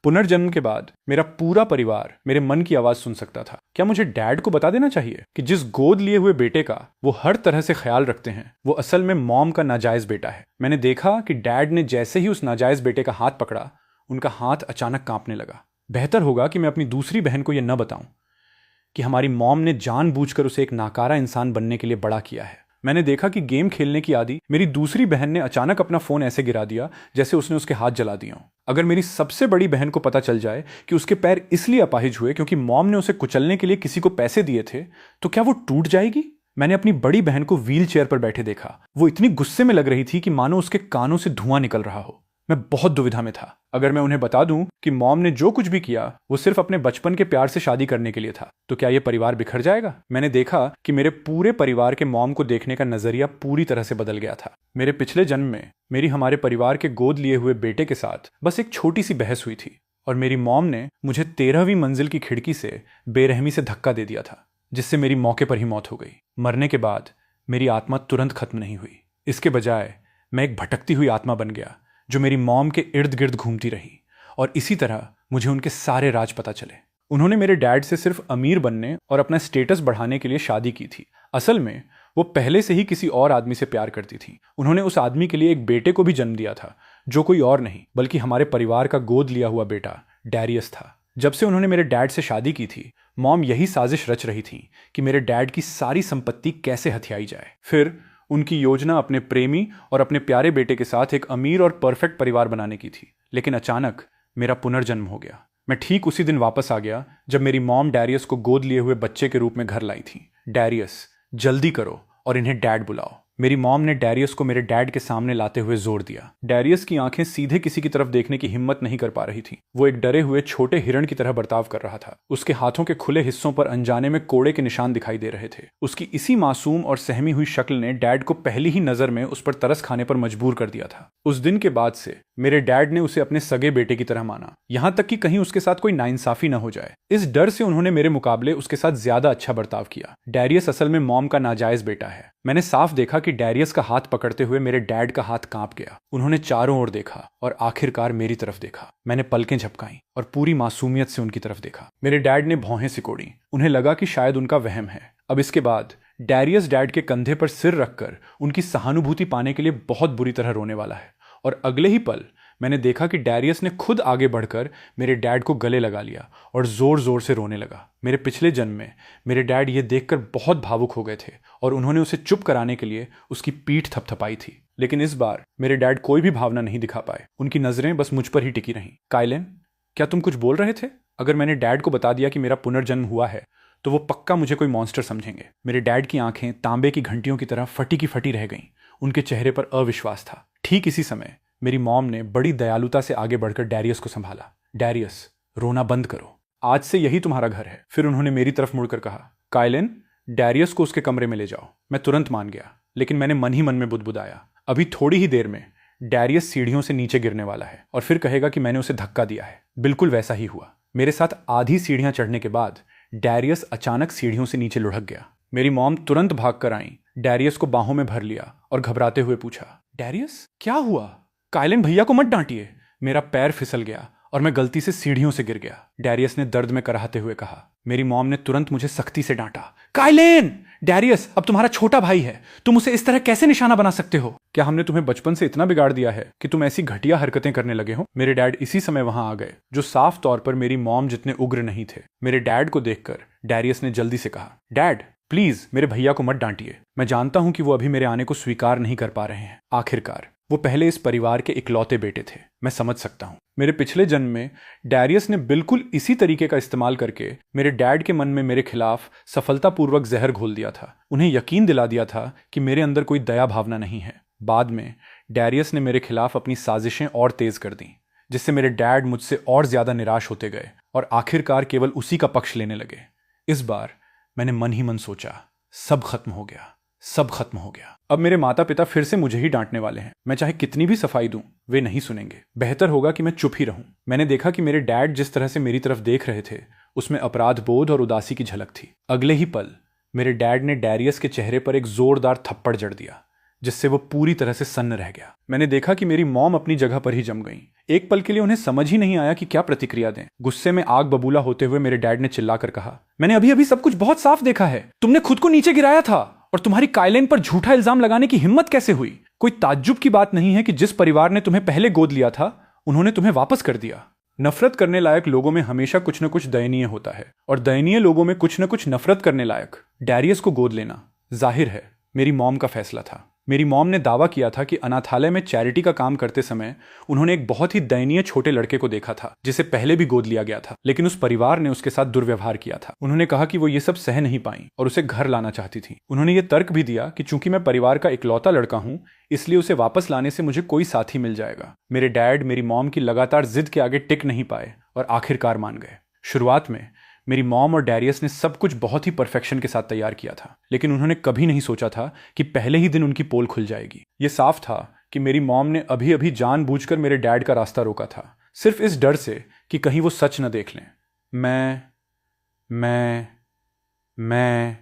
पुनर्जन्म के बाद मेरा पूरा परिवार मेरे मन की आवाज सुन सकता था। क्या मुझे डैड को बता देना चाहिए कि जिस गोद लिए हुए बेटे का वो हर तरह से ख्याल रखते हैं वो असल में मॉम का नाजायज बेटा है। मैंने देखा कि डैड ने जैसे ही उस नाजायज बेटे का हाथ पकड़ा, उनका हाथ अचानक कांपने लगा। बेहतर होगा कि मैं अपनी दूसरी बहन को यह न बताऊं कि हमारी मॉम ने जानबूझकर उसे एक नाकारा इंसान बनने के लिए बड़ा किया है। मैंने देखा कि गेम खेलने की आदी मेरी दूसरी बहन ने अचानक अपना फोन ऐसे गिरा दिया जैसे उसने उसके हाथ जला दिया हो। अगर मेरी सबसे बड़ी बहन को पता चल जाए कि उसके पैर इसलिए अपाहिज हुए क्योंकि मॉम ने उसे कुचलने के लिए किसी को पैसे दिए थे, तो क्या वो टूट जाएगी? मैंने अपनी बड़ी बहन को व्हील चेयर पर बैठे देखा। वो इतनी गुस्से में लग रही थी कि मानो उसके कानों से धुआं निकल रहा हो। मैं बहुत दुविधा में था। अगर मैं उन्हें बता दूं कि मॉम ने जो कुछ भी किया वो सिर्फ अपने बचपन के प्यार से शादी करने के लिए था, तो क्या यह परिवार बिखर जाएगा? मैंने देखा कि मेरे पूरे परिवार के मॉम को देखने का नजरिया पूरी तरह से बदल गया था। मेरे पिछले जन्म में मेरी हमारे परिवार के गोद लिए हुए बेटे के साथ बस एक छोटी सी बहस हुई थी और मेरी मॉम ने मुझे 13वीं मंजिल की खिड़की से बेरहमी से धक्का दे दिया था, जिससे मेरी मौके पर ही मौत हो गई। मरने के बाद मेरी आत्मा तुरंत खत्म नहीं हुई। इसके बजाय मैं एक भटकती हुई आत्मा बन गया जो मेरी मॉम के इर्द गिर्द घूमती रही, और इसी तरह मुझे उनके सारे राज पता चले। उन्होंने मेरे डैड से सिर्फ अमीर बनने और अपना स्टेटस बढ़ाने के लिए शादी की थी। असल में वो पहले से ही किसी और आदमी से प्यार करती थी। उन्होंने उस आदमी के लिए एक बेटे को भी जन्म दिया था, जो कोई और नहीं बल्कि हमारे परिवार का गोद लिया हुआ बेटा डैरियस था। जब से उन्होंने मेरे डैड से शादी की थी, मॉम यही साजिश रच रही थी कि मेरे डैड की सारी संपत्ति कैसे हथियाई जाए। फिर उनकी योजना अपने प्रेमी और अपने प्यारे बेटे के साथ एक अमीर और परफेक्ट परिवार बनाने की थी। लेकिन अचानक मेरा पुनर्जन्म हो गया। मैं ठीक उसी दिन वापस आ गया जब मेरी मॉम डैरियस को गोद लिए हुए बच्चे के रूप में घर लाई थी। डैरियस, जल्दी करो और इन्हें डैड बुलाओ। मेरी मॉम ने डैरियस को मेरे डैड के सामने लाते हुए जोर दिया। डैरियस की आंखें सीधे किसी की तरफ देखने की हिम्मत नहीं कर पा रही थी। वो एक डरे हुए छोटे हिरण की तरह बर्ताव कर रहा था। उसके हाथों के खुले हिस्सों पर अनजाने में कोड़े के निशान दिखाई दे रहे थे। उसकी इसी मासूम और सहमी हुई शक्ल ने डैड को पहली ही नजर में उस पर तरस खाने पर मजबूर कर दिया था। उस दिन के बाद से मेरे डैड ने उसे अपने सगे बेटे की तरह माना, यहां तक कि कहीं उसके साथ कोई नाइंसाफी न हो जाए। इस डर से उन्होंने मेरे मुकाबले उसके साथ ज्यादा अच्छा बर्ताव किया। डैरियस असल में मॉम का नाजायज बेटा है। मैंने साफ देखा कि डैरियस का हाथ पकड़ते हुए मेरे डैड का हाथ कांप गया। उन्होंने चारों ओर देखा और आखिरकार मेरी तरफ देखा। मैंने पलकें झपकाईं और पूरी मासूमियत से उनकी तरफ देखा। मेरे डैड ने भौहें सिकोड़ी। उन्हें लगा कि शायद उनका वहम है। अब इसके बाद डैरियस डैड के कंधे पर सिर रखकर उनकी सहानुभूति पाने के लिए बहुत बुरी तरह रोने वाला है। और अगले ही पल मैंने देखा कि डैरियस ने खुद आगे बढ़कर मेरे डैड को गले लगा लिया और जोर जोर से रोने लगा। मेरे पिछले जन्म में मेरे डैड ये देखकर बहुत भावुक हो गए थे और उन्होंने उसे चुप कराने के लिए उसकी पीठ थपथपाई थी। लेकिन इस बार मेरे डैड कोई भी भावना नहीं दिखा पाए। उनकी नजरें बस मुझ पर ही टिकी रहीं। काइलेन, क्या तुम कुछ बोल रहे थे? अगर मैंने डैड को बता दिया कि मेरा पुनर्जन्म हुआ है तो वो पक्का मुझे कोई मॉन्स्टर समझेंगे। मेरे डैड की आंखें तांबे की घंटियों की तरह फटी की फटी रह गईं। उनके चेहरे पर अविश्वास था। ठीक इसी समय मेरी मॉम ने बड़ी दयालुता से आगे बढ़कर डैरियस को संभाला। डैरियस, रोना बंद करो, आज से यही तुम्हारा घर है। फिर उन्होंने मेरी तरफ मुड़कर कहा, काइलेन, डैरियस को उसके कमरे में ले जाओ। मैं तुरंत मान गया, लेकिन मैंने मन ही मन में बुदबुदाया, अभी थोड़ी ही देर में डैरियस सीढ़ियों से नीचे गिरने वाला है और फिर कहेगा कि मैंने उसे धक्का दिया है। बिल्कुल वैसा ही हुआ। मेरे साथ आधी सीढ़ियां चढ़ने के बाद डैरियस अचानक सीढ़ियों से नीचे लुढ़क गया। मेरी मॉम तुरंत भागकर आई, डैरियस को बाहों में भर लिया और घबराते हुए पूछा, डैरियस, क्या हुआ? काइलेन भैया को मत डांटिए। मेरा पैर फिसल गया और मैं गलती से सीढ़ियों से गिर गया। डैरियस ने दर्द में कराहते हुए कहा। मेरी मॉम ने तुरंत मुझे सख्ती से डांटा, काइलेन, डैरियस अब तुम्हारा छोटा भाई है, तुम उसे इस तरह कैसे निशाना बना सकते हो? क्या हमने तुम्हें बचपन से इतना बिगाड़ दिया है कि तुम ऐसी घटिया हरकतें करने लगे हो? मेरे डैड इसी समय वहां आ गए, जो साफ तौर पर मेरी मॉम जितने उग्र नहीं थे। मेरे डैड को देखकर डैरियस ने जल्दी से कहा, डैड प्लीज मेरे भैया को मत डांटिए। मैं जानता हूं कि वो अभी मेरे आने को स्वीकार नहीं कर पा रहे हैं। आखिरकार वो पहले इस परिवार के इकलौते बेटे थे। मैं समझ सकता हूं। मेरे पिछले जन्म में डैरियस ने बिल्कुल इसी तरीके का इस्तेमाल करके मेरे डैड के मन में मेरे खिलाफ सफलतापूर्वक जहर घोल दिया था। उन्हें यकीन दिला दिया था कि मेरे अंदर कोई दया भावना नहीं है। बाद में डैरियस ने मेरे खिलाफ अपनी साजिशें और तेज कर दी, जिससे मेरे डैड मुझसे और ज्यादा निराश होते गए और आखिरकार केवल उसी का पक्ष लेने लगे। इस बार मैंने मन ही मन सोचा, सब खत्म हो गया, सब खत्म हो गया। अब मेरे माता पिता फिर से मुझे ही डांटने वाले हैं। मैं चाहे कितनी भी सफाई दूं, वे नहीं सुनेंगे। बेहतर होगा कि मैं चुप ही रहूं। मैंने देखा कि मेरे डैड जिस तरह से मेरी तरफ देख रहे थे, उसमें अपराध बोध और उदासी की झलक थी। अगले ही पल मेरे डैड ने डैरियस के चेहरे पर एक जोरदार थप्पड़ जड़ दिया, जिससे वो पूरी तरह से सन्न रह गया। मैंने देखा कि मेरी मॉम अपनी जगह पर ही जम गई। एक पल के लिए उन्हें समझ ही नहीं आया कि क्या प्रतिक्रिया दें। गुस्से में आग बबूला होते हुए मेरे डैड ने चिल्लाकर कहा, मैंने अभी अभी सब कुछ बहुत साफ देखा है। तुमने खुद को नीचे गिराया था और तुम्हारी कायलिन पर झूठा इल्जाम लगाने की हिम्मत कैसे हुई? कोई ताज्जुब की बात नहीं है कि जिस परिवार ने तुम्हें पहले गोद लिया था उन्होंने तुम्हें वापस कर दिया। नफरत करने लायक लोगों में हमेशा कुछ न कुछ दयनीय होता है और दयनीय लोगों में कुछ न कुछ नफरत करने लायक। डैरियस को गोद लेना जाहिर है मेरी मॉम का फैसला था। मेरी मॉम ने दावा किया था कि अनाथालय में चैरिटी का काम करते समय उन्होंने एक बहुत ही दयनीय छोटे लड़के को देखा था जिसे पहले भी गोद लिया गया था, लेकिन उस परिवार ने उसके साथ दुर्व्यवहार किया था। उन्होंने कहा कि वो ये सब सह नहीं पाई और उसे घर लाना चाहती थी। उन्होंने ये तर्क भी दिया कि चूंकि मैं परिवार का इकलौता लड़का हूं इसलिए उसे वापस लाने से मुझे कोई साथी मिल जाएगा। मेरे डैड मेरी मॉम की लगातार जिद के आगे टिक नहीं पाए और आखिरकार मान गए। शुरुआत में मेरी मॉम और डैरियस ने सब कुछ बहुत ही परफेक्शन के साथ तैयार किया था, लेकिन उन्होंने कभी नहीं सोचा था कि पहले ही दिन उनकी पोल खुल जाएगी। ये साफ था कि मेरी मॉम ने अभी अभी जानबूझकर मेरे डैड का रास्ता रोका था, सिर्फ इस डर से कि कहीं वो सच न देख लें। मैं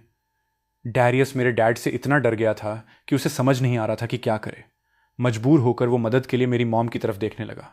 डैरियस मेरे डैड से इतना डर गया था कि उसे समझ नहीं आ रहा था कि क्या करे। मजबूर होकर वो मदद के लिए मेरी मॉम की तरफ देखने लगा।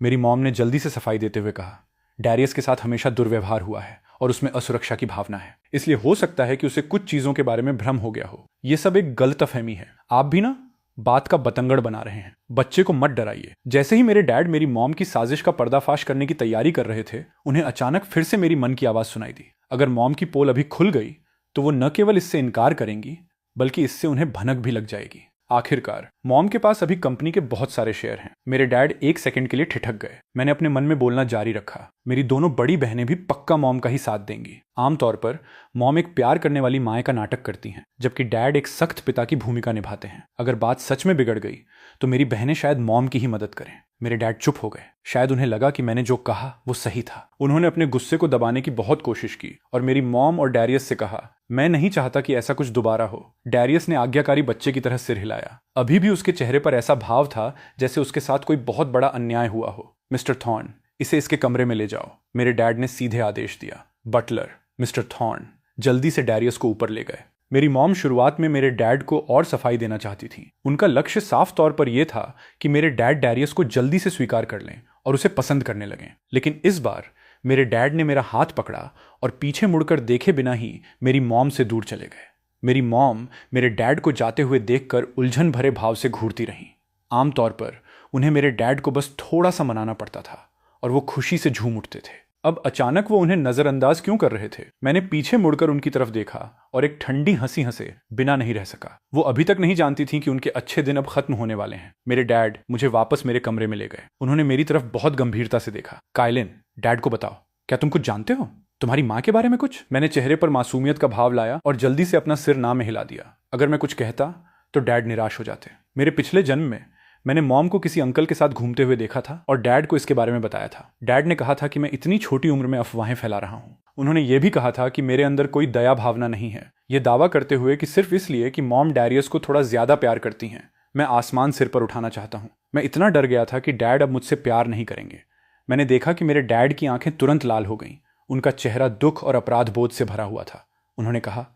मेरी मॉम ने जल्दी से सफाई देते हुए कहा, डैरियस के साथ हमेशा दुर्व्यवहार हुआ है और उसमें असुरक्षा की भावना है, इसलिए हो सकता है कि उसे कुछ चीजों के बारे में भ्रम हो गया हो। यह सब एक गलतफहमी है। आप भी ना बात का बतंगड़ बना रहे हैं। बच्चे को मत डराइए। जैसे ही मेरे डैड मेरी मॉम की साजिश का पर्दाफाश करने की तैयारी कर रहे थे, उन्हें अचानक फिर से मेरी मन की आवाज सुनाई दी। अगर मॉम की पोल अभी खुल गई तो वो न केवल इससे इनकार करेंगी बल्कि इससे उन्हें भनक भी लग जाएगी। आखिरकार मॉम के पास अभी कंपनी के बहुत सारे शेयर हैं। मेरे डैड एक सेकंड के लिए ठिठक गए। मैंने अपने मन में बोलना जारी रखा, मेरी दोनों बड़ी बहनें भी पक्का मॉम का ही साथ देंगी। आमतौर पर मॉम एक प्यार करने वाली माँ का नाटक करती हैं, जबकि डैड एक सख्त पिता की भूमिका निभाते हैं। अगर बात सच में बिगड़ गई तो मेरी बहनें शायद मॉम की ही मदद करें। मेरे डैड चुप हो गए। शायद उन्हें लगा कि मैंने जो कहा वो सही था। उन्होंने अपने गुस्से को दबाने की बहुत कोशिश की और मेरी मॉम और डैरियस से कहा, मैं नहीं चाहता कि ऐसा कुछ दोबारा हो। डैरियस ने आज्ञाकारी बच्चे की तरह सिर हिलाया। अभी भी उसके चेहरे पर ऐसा भाव था जैसे उसके साथ कोई बहुत बड़ा अन्याय हुआ हो। मिस्टर थॉर्न, इसे इसके कमरे में ले जाओ, मेरे डैड ने सीधे आदेश दिया। बटलर मिस्टर थॉर्न जल्दी से डैरियस को ऊपर ले गए। मेरी मॉम शुरुआत में मेरे डैड को और सफाई देना चाहती थी। उनका लक्ष्य साफ तौर पर यह था कि मेरे डैड डैरियस को जल्दी से स्वीकार कर लें और उसे पसंद करने लगें। लेकिन इस बार मेरे डैड ने मेरा हाथ पकड़ा और पीछे मुड़कर देखे बिना ही मेरी मॉम से दूर चले गए। मेरी मॉम मेरे डैड को जाते हुए देखकर उलझन भरे भाव से घूरती रहीं। आमतौर पर उन्हें मेरे डैड को बस थोड़ा सा मनाना पड़ता था और वो खुशी से झूम उठते थे। अब अचानक वो उन्हें नजरअंदाज क्यों कर रहे थे? मैंने पीछे मुड़कर उनकी तरफ देखा और एक ठंडी हंसी हंसे बिना नहीं रह सका। वो अभी तक नहीं जानती थी कि उनके अच्छे दिन अब खत्म होने वाले हैं। मेरे डैड मुझे वापस मेरे कमरे में ले गए। उन्होंने मेरी तरफ बहुत गंभीरता से देखा। कायलिन, डैड को बताओ, क्या तुम कुछ जानते हो? तुम्हारी माँ के बारे में कुछ? मैंने चेहरे पर मासूमियत का भाव लाया और जल्दी से अपना सिर ना में हिला दिया। अगर मैं कुछ कहता तो डैड निराश हो जाते। मेरे पिछले जन्म में मैंने मॉम को किसी अंकल के साथ घूमते हुए देखा था और डैड को इसके बारे में बताया था। डैड ने कहा था कि मैं इतनी छोटी उम्र में अफवाहें फैला रहा हूं। उन्होंने ये भी कहा था कि मेरे अंदर कोई दया भावना नहीं है, ये दावा करते हुए कि सिर्फ इसलिए कि मॉम डैरियस को थोड़ा ज्यादा प्यार करती हैं, मैं आसमान सिर पर उठाना चाहता हूं। मैं इतना डर गया था कि डैड अब मुझसे प्यार नहीं करेंगे। मैंने देखा कि मेरे डैड की आंखें तुरंत लाल हो गईं। उनका चेहरा दुख और अपराध बोध से भरा हुआ था। उन्होंने कहा,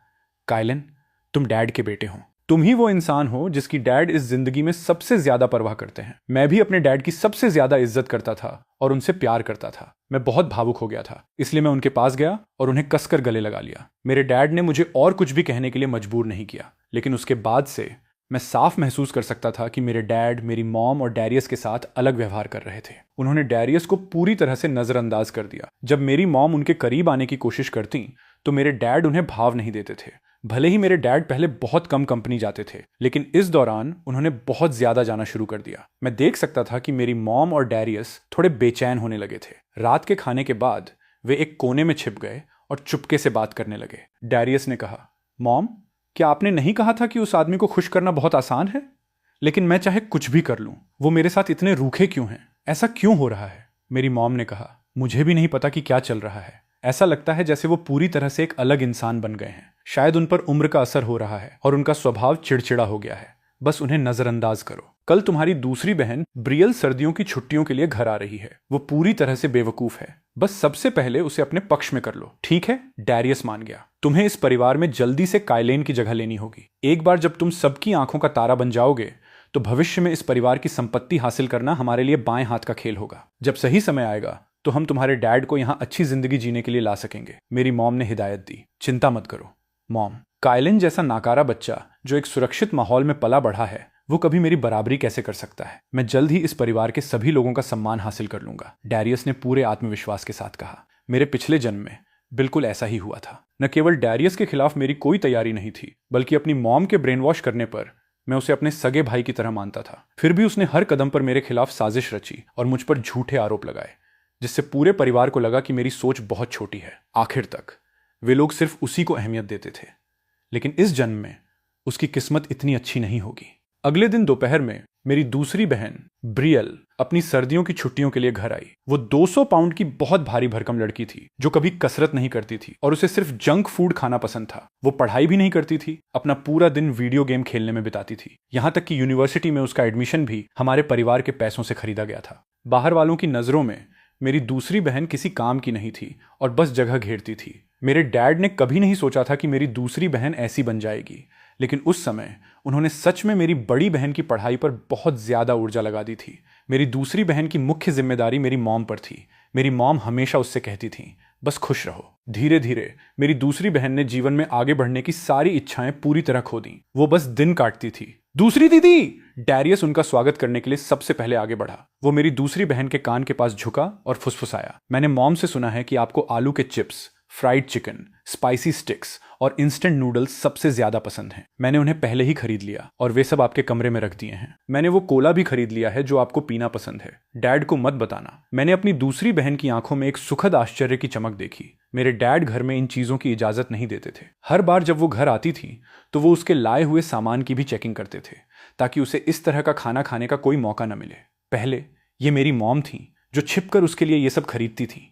कायलिन, तुम डैड के बेटे हो। तुम ही वो इंसान हो जिसकी डैड इस जिंदगी में सबसे ज्यादा परवाह करते हैं। मैं भी अपने डैड की सबसे ज्यादा इज्जत करता था और उनसे प्यार करता था। मैं बहुत भावुक हो गया था, इसलिए मैं उनके पास गया और उन्हें कसकर गले लगा लिया। मेरे डैड ने मुझे और कुछ भी कहने के लिए मजबूर नहीं किया, लेकिन उसके बाद से मैं साफ महसूस कर सकता था कि मेरे डैड मेरी मॉम और डैरियस के साथ अलग व्यवहार कर रहे थे। उन्होंने डैरियस को पूरी तरह से नजरअंदाज कर दिया। जब मेरी मॉम उनके करीब आने की कोशिश करती तो मेरे डैड उन्हें भाव नहीं देते थे। भले ही मेरे डैड पहले बहुत कम कंपनी जाते थे, लेकिन इस दौरान उन्होंने बहुत ज्यादा जाना शुरू कर दिया। मैं देख सकता था कि मेरी मॉम और डैरियस थोड़े बेचैन होने लगे थे। रात के खाने के बाद वे एक कोने में छिप गए और चुपके से बात करने लगे। डैरियस ने कहा, मॉम, क्या आपने नहीं कहा था कि उस आदमी को खुश करना बहुत आसान है? लेकिन मैं चाहे कुछ भी कर लूं, वो मेरे साथ इतने रूखे क्यों हैं? ऐसा क्यों हो रहा है? मेरी मॉम ने कहा, मुझे भी नहीं पता कि क्या चल रहा है। ऐसा लगता है जैसे वो पूरी तरह से एक अलग इंसान बन गए हैं। शायद उन पर उम्र का असर हो रहा है और उनका स्वभाव चिड़चिड़ा हो गया है। बस उन्हें नजरअंदाज करो। कल तुम्हारी दूसरी बहन ब्रियल सर्दियों की छुट्टियों के लिए घर आ रही है। वो पूरी तरह से बेवकूफ है, बस सबसे पहले उसे अपने पक्ष में कर लो, ठीक है? डैरियस मान गया। तुम्हें इस परिवार में जल्दी से काइलेन की जगह लेनी होगी। एक बार जब तुम सबकी आंखों का तारा बन जाओगे तो भविष्य में इस परिवार की संपत्ति हासिल करना हमारे लिए बाएं हाथ का खेल होगा। जब सही समय आएगा तो हम तुम्हारे डैड को यहाँ अच्छी जिंदगी जीने के लिए ला सकेंगे। मेरी मॉम ने हिदायत दी। चिंता मत करो मॉम। काइलिन जैसा नाकारा बच्चा जो एक सुरक्षित माहौल में पला बढ़ा है, वो कभी मेरी बराबरी कैसे कर सकता है? मैं जल्द ही इस परिवार के सभी लोगों का सम्मान हासिल कर लूंगा, डैरियस ने पूरे आत्मविश्वास के साथ कहा। मेरे पिछले जन्म में बिल्कुल ऐसा ही हुआ था। न केवल डैरियस के खिलाफ मेरी कोई तैयारी नहीं थी, बल्कि अपनी मॉम के ब्रेन वॉश करने पर मैं उसे अपने सगे भाई की तरह मानता था। फिर भी उसने हर कदम पर मेरे खिलाफ साजिश रची और मुझ पर झूठे आरोप लगाए, जिससे पूरे परिवार को लगा कि मेरी सोच बहुत छोटी है। आखिर तक वे लोग सिर्फ उसी को अहमियत देते थे, लेकिन इस जन्म में उसकी किस्मत इतनी अच्छी नहीं होगी। अगले दिन दोपहर में मेरी दूसरी बहन ब्रियल अपनी सर्दियों की छुट्टियों के लिए घर आई। वो 200 पाउंड की बहुत भारी भरकम लड़की थी जो कभी कसरत नहीं करती थी और उसे सिर्फ जंक फूड खाना पसंद था। वो पढ़ाई भी नहीं करती थी, अपना पूरा दिन वीडियो गेम खेलने में बिताती थी। यहाँ तक कि यूनिवर्सिटी में उसका एडमिशन भी हमारे परिवार के पैसों से खरीदा गया था। बाहर वालों की नजरों में मेरी दूसरी बहन किसी काम की नहीं थी और बस जगह घेरती थी। मेरे डैड ने कभी नहीं सोचा था कि मेरी दूसरी बहन ऐसी बन जाएगी, लेकिन उस समय उन्होंने सच में मेरी बड़ी बहन की पढ़ाई पर बहुत ज्यादा ऊर्जा लगा दी थी। मेरी दूसरी बहन की मुख्य जिम्मेदारी मेरी मॉम पर थी। मेरी मॉम हमेशा उससे कहती थी, बस खुश रहो। धीरे धीरे मेरी दूसरी बहन ने जीवन में आगे बढ़ने की सारी इच्छाएं पूरी तरह खो दी। वो बस दिन काटती थी। दूसरी दीदी! डैरियस उनका स्वागत करने के लिए सबसे पहले आगे बढ़ा। वो मेरी दूसरी बहन के कान के पास झुका और फुसफुसाया, मैंने मॉम से सुना है कि आपको आलू के chips, fried chicken, spicy sticks और इंस्टेंट नूडल्स सबसे ज्यादा पसंद हैं। मैंने उन्हें पहले ही खरीद लिया और वे सब आपके कमरे में रख दिए हैं। मैंने वो कोला भी खरीद लिया है जो आपको पीना पसंद है। डैड को मत बताना। मैंने अपनी दूसरी बहन की आंखों में एक सुखद आश्चर्य की चमक देखी। मेरे डैड घर में इन चीजों की इजाजत नहीं देते थे। हर बार जब वो घर आती थी तो वो उसके लाए हुए सामान की भी चेकिंग करते थे, ताकि उसे इस तरह का खाना खाने का कोई मौका न मिले। पहले ये मेरी मॉम थी जो छिपकर उसके लिए ये सब खरीदती थी।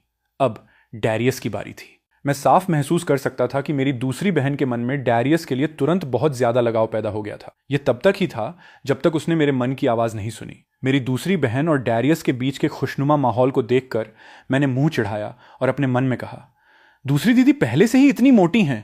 अब डैरियस की बारी थी। मैं साफ महसूस कर सकता था कि मेरी दूसरी बहन के मन में डैरियस के लिए तुरंत बहुत ज्यादा लगाव पैदा हो गया था। यह तब तक ही था जब तक उसने मेरे मन की आवाज नहीं सुनी। मेरी दूसरी बहन और डैरियस के बीच के खुशनुमा माहौल को देखकर मैंने मुंह चिढ़ाया और अपने मन में कहा, दूसरी दीदी पहले से ही इतनी मोटी हैं,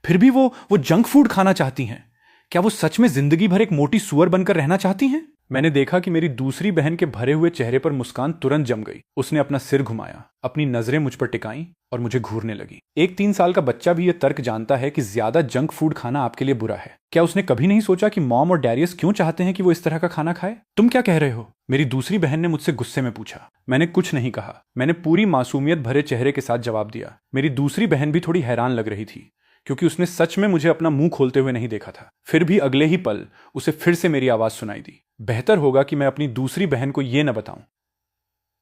फिर भी वो जंक फूड खाना चाहती हैं। क्या वो सच में जिंदगी भर एक मोटी सुअर बनकर रहना चाहती हैं? मैंने देखा कि मेरी दूसरी बहन के भरे हुए चेहरे पर मुस्कान तुरंत जम गई। उसने अपना सिर घुमाया, अपनी नजरें मुझ पर टिकाईं और मुझे घूरने लगी। एक 3 साल का बच्चा भी यह तर्क जानता है कि ज्यादा जंक फूड खाना आपके लिए बुरा है। क्या उसने कभी नहीं सोचा कि मॉम और डैरियस क्यों चाहते हैं कि वो इस तरह का खाना खाए? तुम क्या कह रहे हो? मेरी दूसरी बहन ने मुझसे गुस्से में पूछा। मैंने कुछ नहीं कहा। मैंने पूरी मासूमियत भरे चेहरे के साथ जवाब दिया। मेरी दूसरी बहन भी थोड़ी हैरान लग रही थी, क्योंकि उसने सच में मुझे अपना मुंह खोलते हुए नहीं देखा था। फिर भी अगले ही पल उसे फिर से मेरी आवाज सुनाई दी। बेहतर होगा कि मैं अपनी दूसरी बहन को यह न बताऊं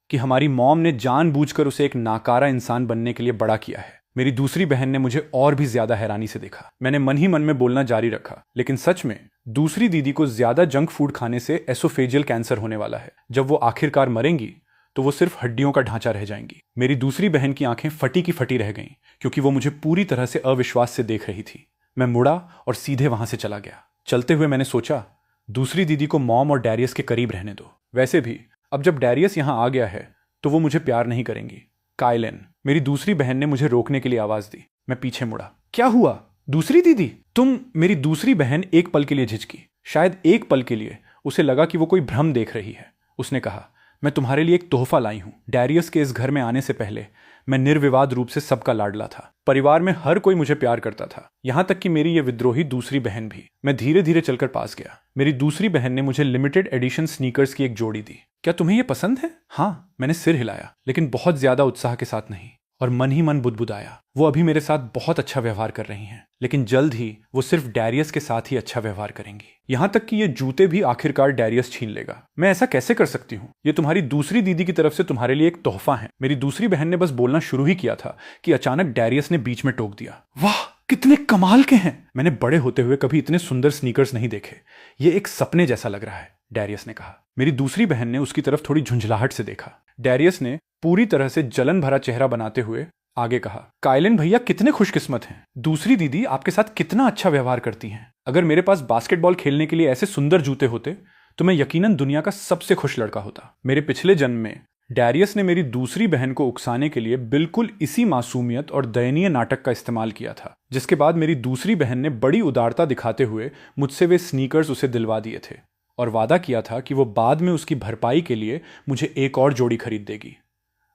कि हमारी मॉम ने जानबूझकर उसे एक नाकारा इंसान बनने के लिए बड़ा किया है। मेरी दूसरी बहन ने मुझे और भी ज्यादा हैरानी से देखा। मैंने मन ही मन में बोलना जारी रखा, लेकिन सच में दूसरी दीदी को ज्यादा जंक फूड खाने से एसोफेजियल कैंसर होने वाला है। जब वो आखिरकार मरेंगी तो वो सिर्फ हड्डियों का ढांचा रह जाएंगी। मेरी दूसरी बहन की आंखें फटी की फटी रह गईं, क्योंकि वो मुझे पूरी तरह से अविश्वास से देख रही थी। मैं मुड़ा और सीधे वहां से चला गया। चलते हुए मैंने सोचा, दूसरी दीदी को मॉम और डैरियस के करीब रहने दो। वैसे भी अब जब डैरियस यहां आ गया है तो वो मुझे प्यार नहीं करेंगी। काइलेन, मेरी दूसरी बहन ने मुझे रोकने के लिए आवाज दी। मैं पीछे मुड़ा। क्या हुआ दूसरी दीदी? तुम? मेरी दूसरी बहन एक पल के लिए झिझकी। शायद एक पल के लिए उसे लगा कि वो कोई भ्रम देख रही है। उसने कहा, मैं तुम्हारे लिए एक तोहफा लाई हूं। डैरियस के इस घर में आने से पहले मैं निर्विवाद रूप से सबका लाडला था। परिवार में हर कोई मुझे प्यार करता था, यहां तक कि मेरी ये विद्रोही दूसरी बहन भी। मैं धीरे धीरे चलकर पास गया। मेरी दूसरी बहन ने मुझे लिमिटेड एडिशन स्नीकर्स की एक जोड़ी दी। क्या तुम्हें ये पसंद है? हाँ, मैंने सिर हिलाया, लेकिन बहुत ज्यादा उत्साह के साथ नहीं, और मन ही मन बुदबुदाया। वो अभी मेरे साथ बहुत अच्छा व्यवहार कर रही हैं, लेकिन जल्द ही वो सिर्फ डैरियस के साथ ही अच्छा व्यवहार करेंगी। यहां तक कि ये जूते भी आखिरकार डैरियस छीन लेगा। मैं ऐसा कैसे कर सकती हूँ? ये तुम्हारी दूसरी दीदी की तरफ से तुम्हारे लिए एक तोहफा है। मेरी दूसरी बहन ने बस बोलना शुरू ही किया था कि अचानक डैरियस ने बीच में टोक दिया। वाह, कितने कमाल के हैं! मैंने बड़े होते हुए कभी इतने सुंदर स्नीकर्स नहीं देखे। ये एक सपने जैसा लग रहा है, डैरियस ने कहा। मेरी दूसरी बहन ने उसकी तरफ थोड़ी झुंझलाहट से देखा। डैरियस ने पूरी तरह से जलन भरा चेहरा बनाते हुए आगे कहा, काइलिन भैया कितने खुशकिस्मत हैं। दूसरी दीदी आपके साथ कितना अच्छा व्यवहार करती हैं। अगर मेरे पास बास्केटबॉल खेलने के लिए ऐसे सुंदर जूते होते तो मैं यकीनन दुनिया का सबसे खुश लड़का होता। मेरे पिछले जन्म में डैरियस ने मेरी दूसरी बहन को उकसाने के लिए बिल्कुल इसी मासूमियत और दयनीय नाटक का इस्तेमाल किया था, जिसके बाद मेरी दूसरी बहन ने बड़ी उदारता दिखाते हुए मुझसे वे स्नीकर्स उसे दिलवा दिए थे और वादा किया था कि वो बाद में उसकी भरपाई के लिए मुझे एक और जोड़ी खरीद देगी।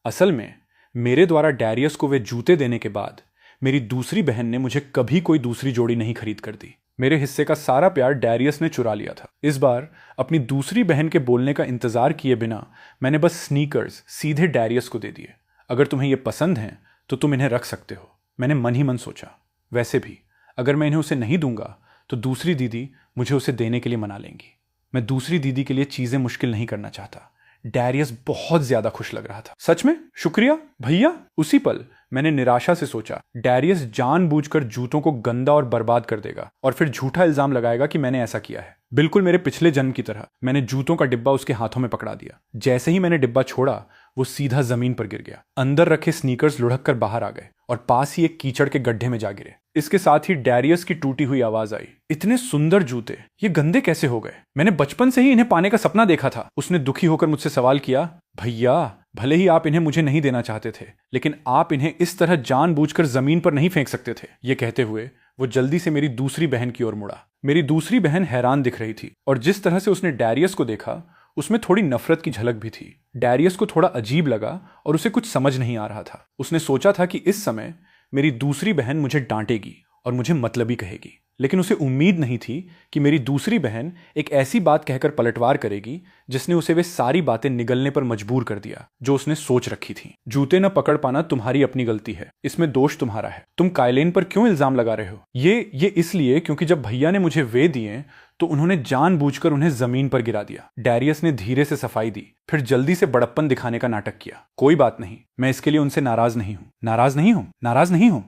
असल में मेरे द्वारा डैरियस को वे जूते देने के बाद मेरी दूसरी बहन ने मुझे कभी कोई दूसरी जोड़ी नहीं खरीद कर दी। मेरे हिस्से का सारा प्यार डैरियस ने चुरा लिया था। इस बार अपनी दूसरी बहन के बोलने का इंतजार किए बिना मैंने बस स्नीकर्स सीधे डैरियस को दे दिए। अगर तुम्हें ये पसंद हैं तो तुम इन्हें रख सकते हो, मैंने मन ही मन सोचा। वैसे भी अगर मैं इन्हें उसे नहीं दूंगा तो दूसरी दीदी मुझे उसे देने के लिए मना लेंगी। मैं दूसरी दीदी के लिए चीजें मुश्किल नहीं करना चाहता। डैरियस बहुत ज्यादा खुश लग रहा था। सच में? शुक्रिया भैया। उसी पल मैंने निराशा से सोचा, डैरियस जानबूझकर जूतों को गंदा और बर्बाद कर देगा और फिर झूठा इल्जाम लगाएगा कि मैंने ऐसा किया है। बिल्कुल मेरे पिछले जन्म की तरह मैंने जूतों का डिब्बा उसके हाथों में पकड़ा दिया। जैसे ही मैंने डिब्बा छोड़ा वो सीधा जमीन पर गिर गया। अंदर रखे स्नीकर्स लुढ़क कर बाहर आ गए और पास ही एक कीचड़ के गड्ढे में जा गिरे। इसके साथ ही डैरियस की टूटी हुई आवाज आई, इतने सुंदर जूते, ये गंदे कैसे हो गए? मैंने बचपन से ही इन्हें पाने का सपना देखा था। उसने दुखी होकर मुझसे सवाल किया, भैया भले ही आप इन्हें मुझे नहीं देना चाहते थे, लेकिन आप इन्हें इस तरह जानबूझकर जमीन पर नहीं फेंक सकते थे। ये कहते हुए वो जल्दी से मेरी दूसरी बहन की ओर मुड़ा। मेरी दूसरी बहन हैरान दिख रही थी और जिस तरह से उसने डैरियस को देखा उसमें थोड़ी नफरत की झलक भी थी। डैरियस को थोड़ा अजीब लगा और उसे कुछ समझ नहीं आ रहा था। उसने सोचा था कि इस समय मेरी दूसरी बहन मुझे डांटेगी और मुझे मतलबी कहेगी, लेकिन उसे उम्मीद नहीं थी कि मेरी दूसरी बहन एक ऐसी बात कहकर पलटवार करेगी जिसने उसे वे सारी बातें निगलने पर मजबूर कर दिया जो उसने सोच रखी थी। जूते न पकड़ पाना तुम्हारी अपनी गलती है, इसमें दोष तुम्हारा है। तुम कायलेन पर क्यों इल्जाम लगा रहे हो? ये इसलिए क्योंकि जब भैया ने मुझे वे दिए तो उन्होंने जानबूझकर उन्हें जमीन पर गिरा दिया। डैरियस ने धीरे से सफाई दी, फिर जल्दी से बड़प्पन दिखाने का नाटक किया। कोई बात नहीं, मैं इसके लिए उनसे नाराज नहीं हूं। नाराज नहीं हूं।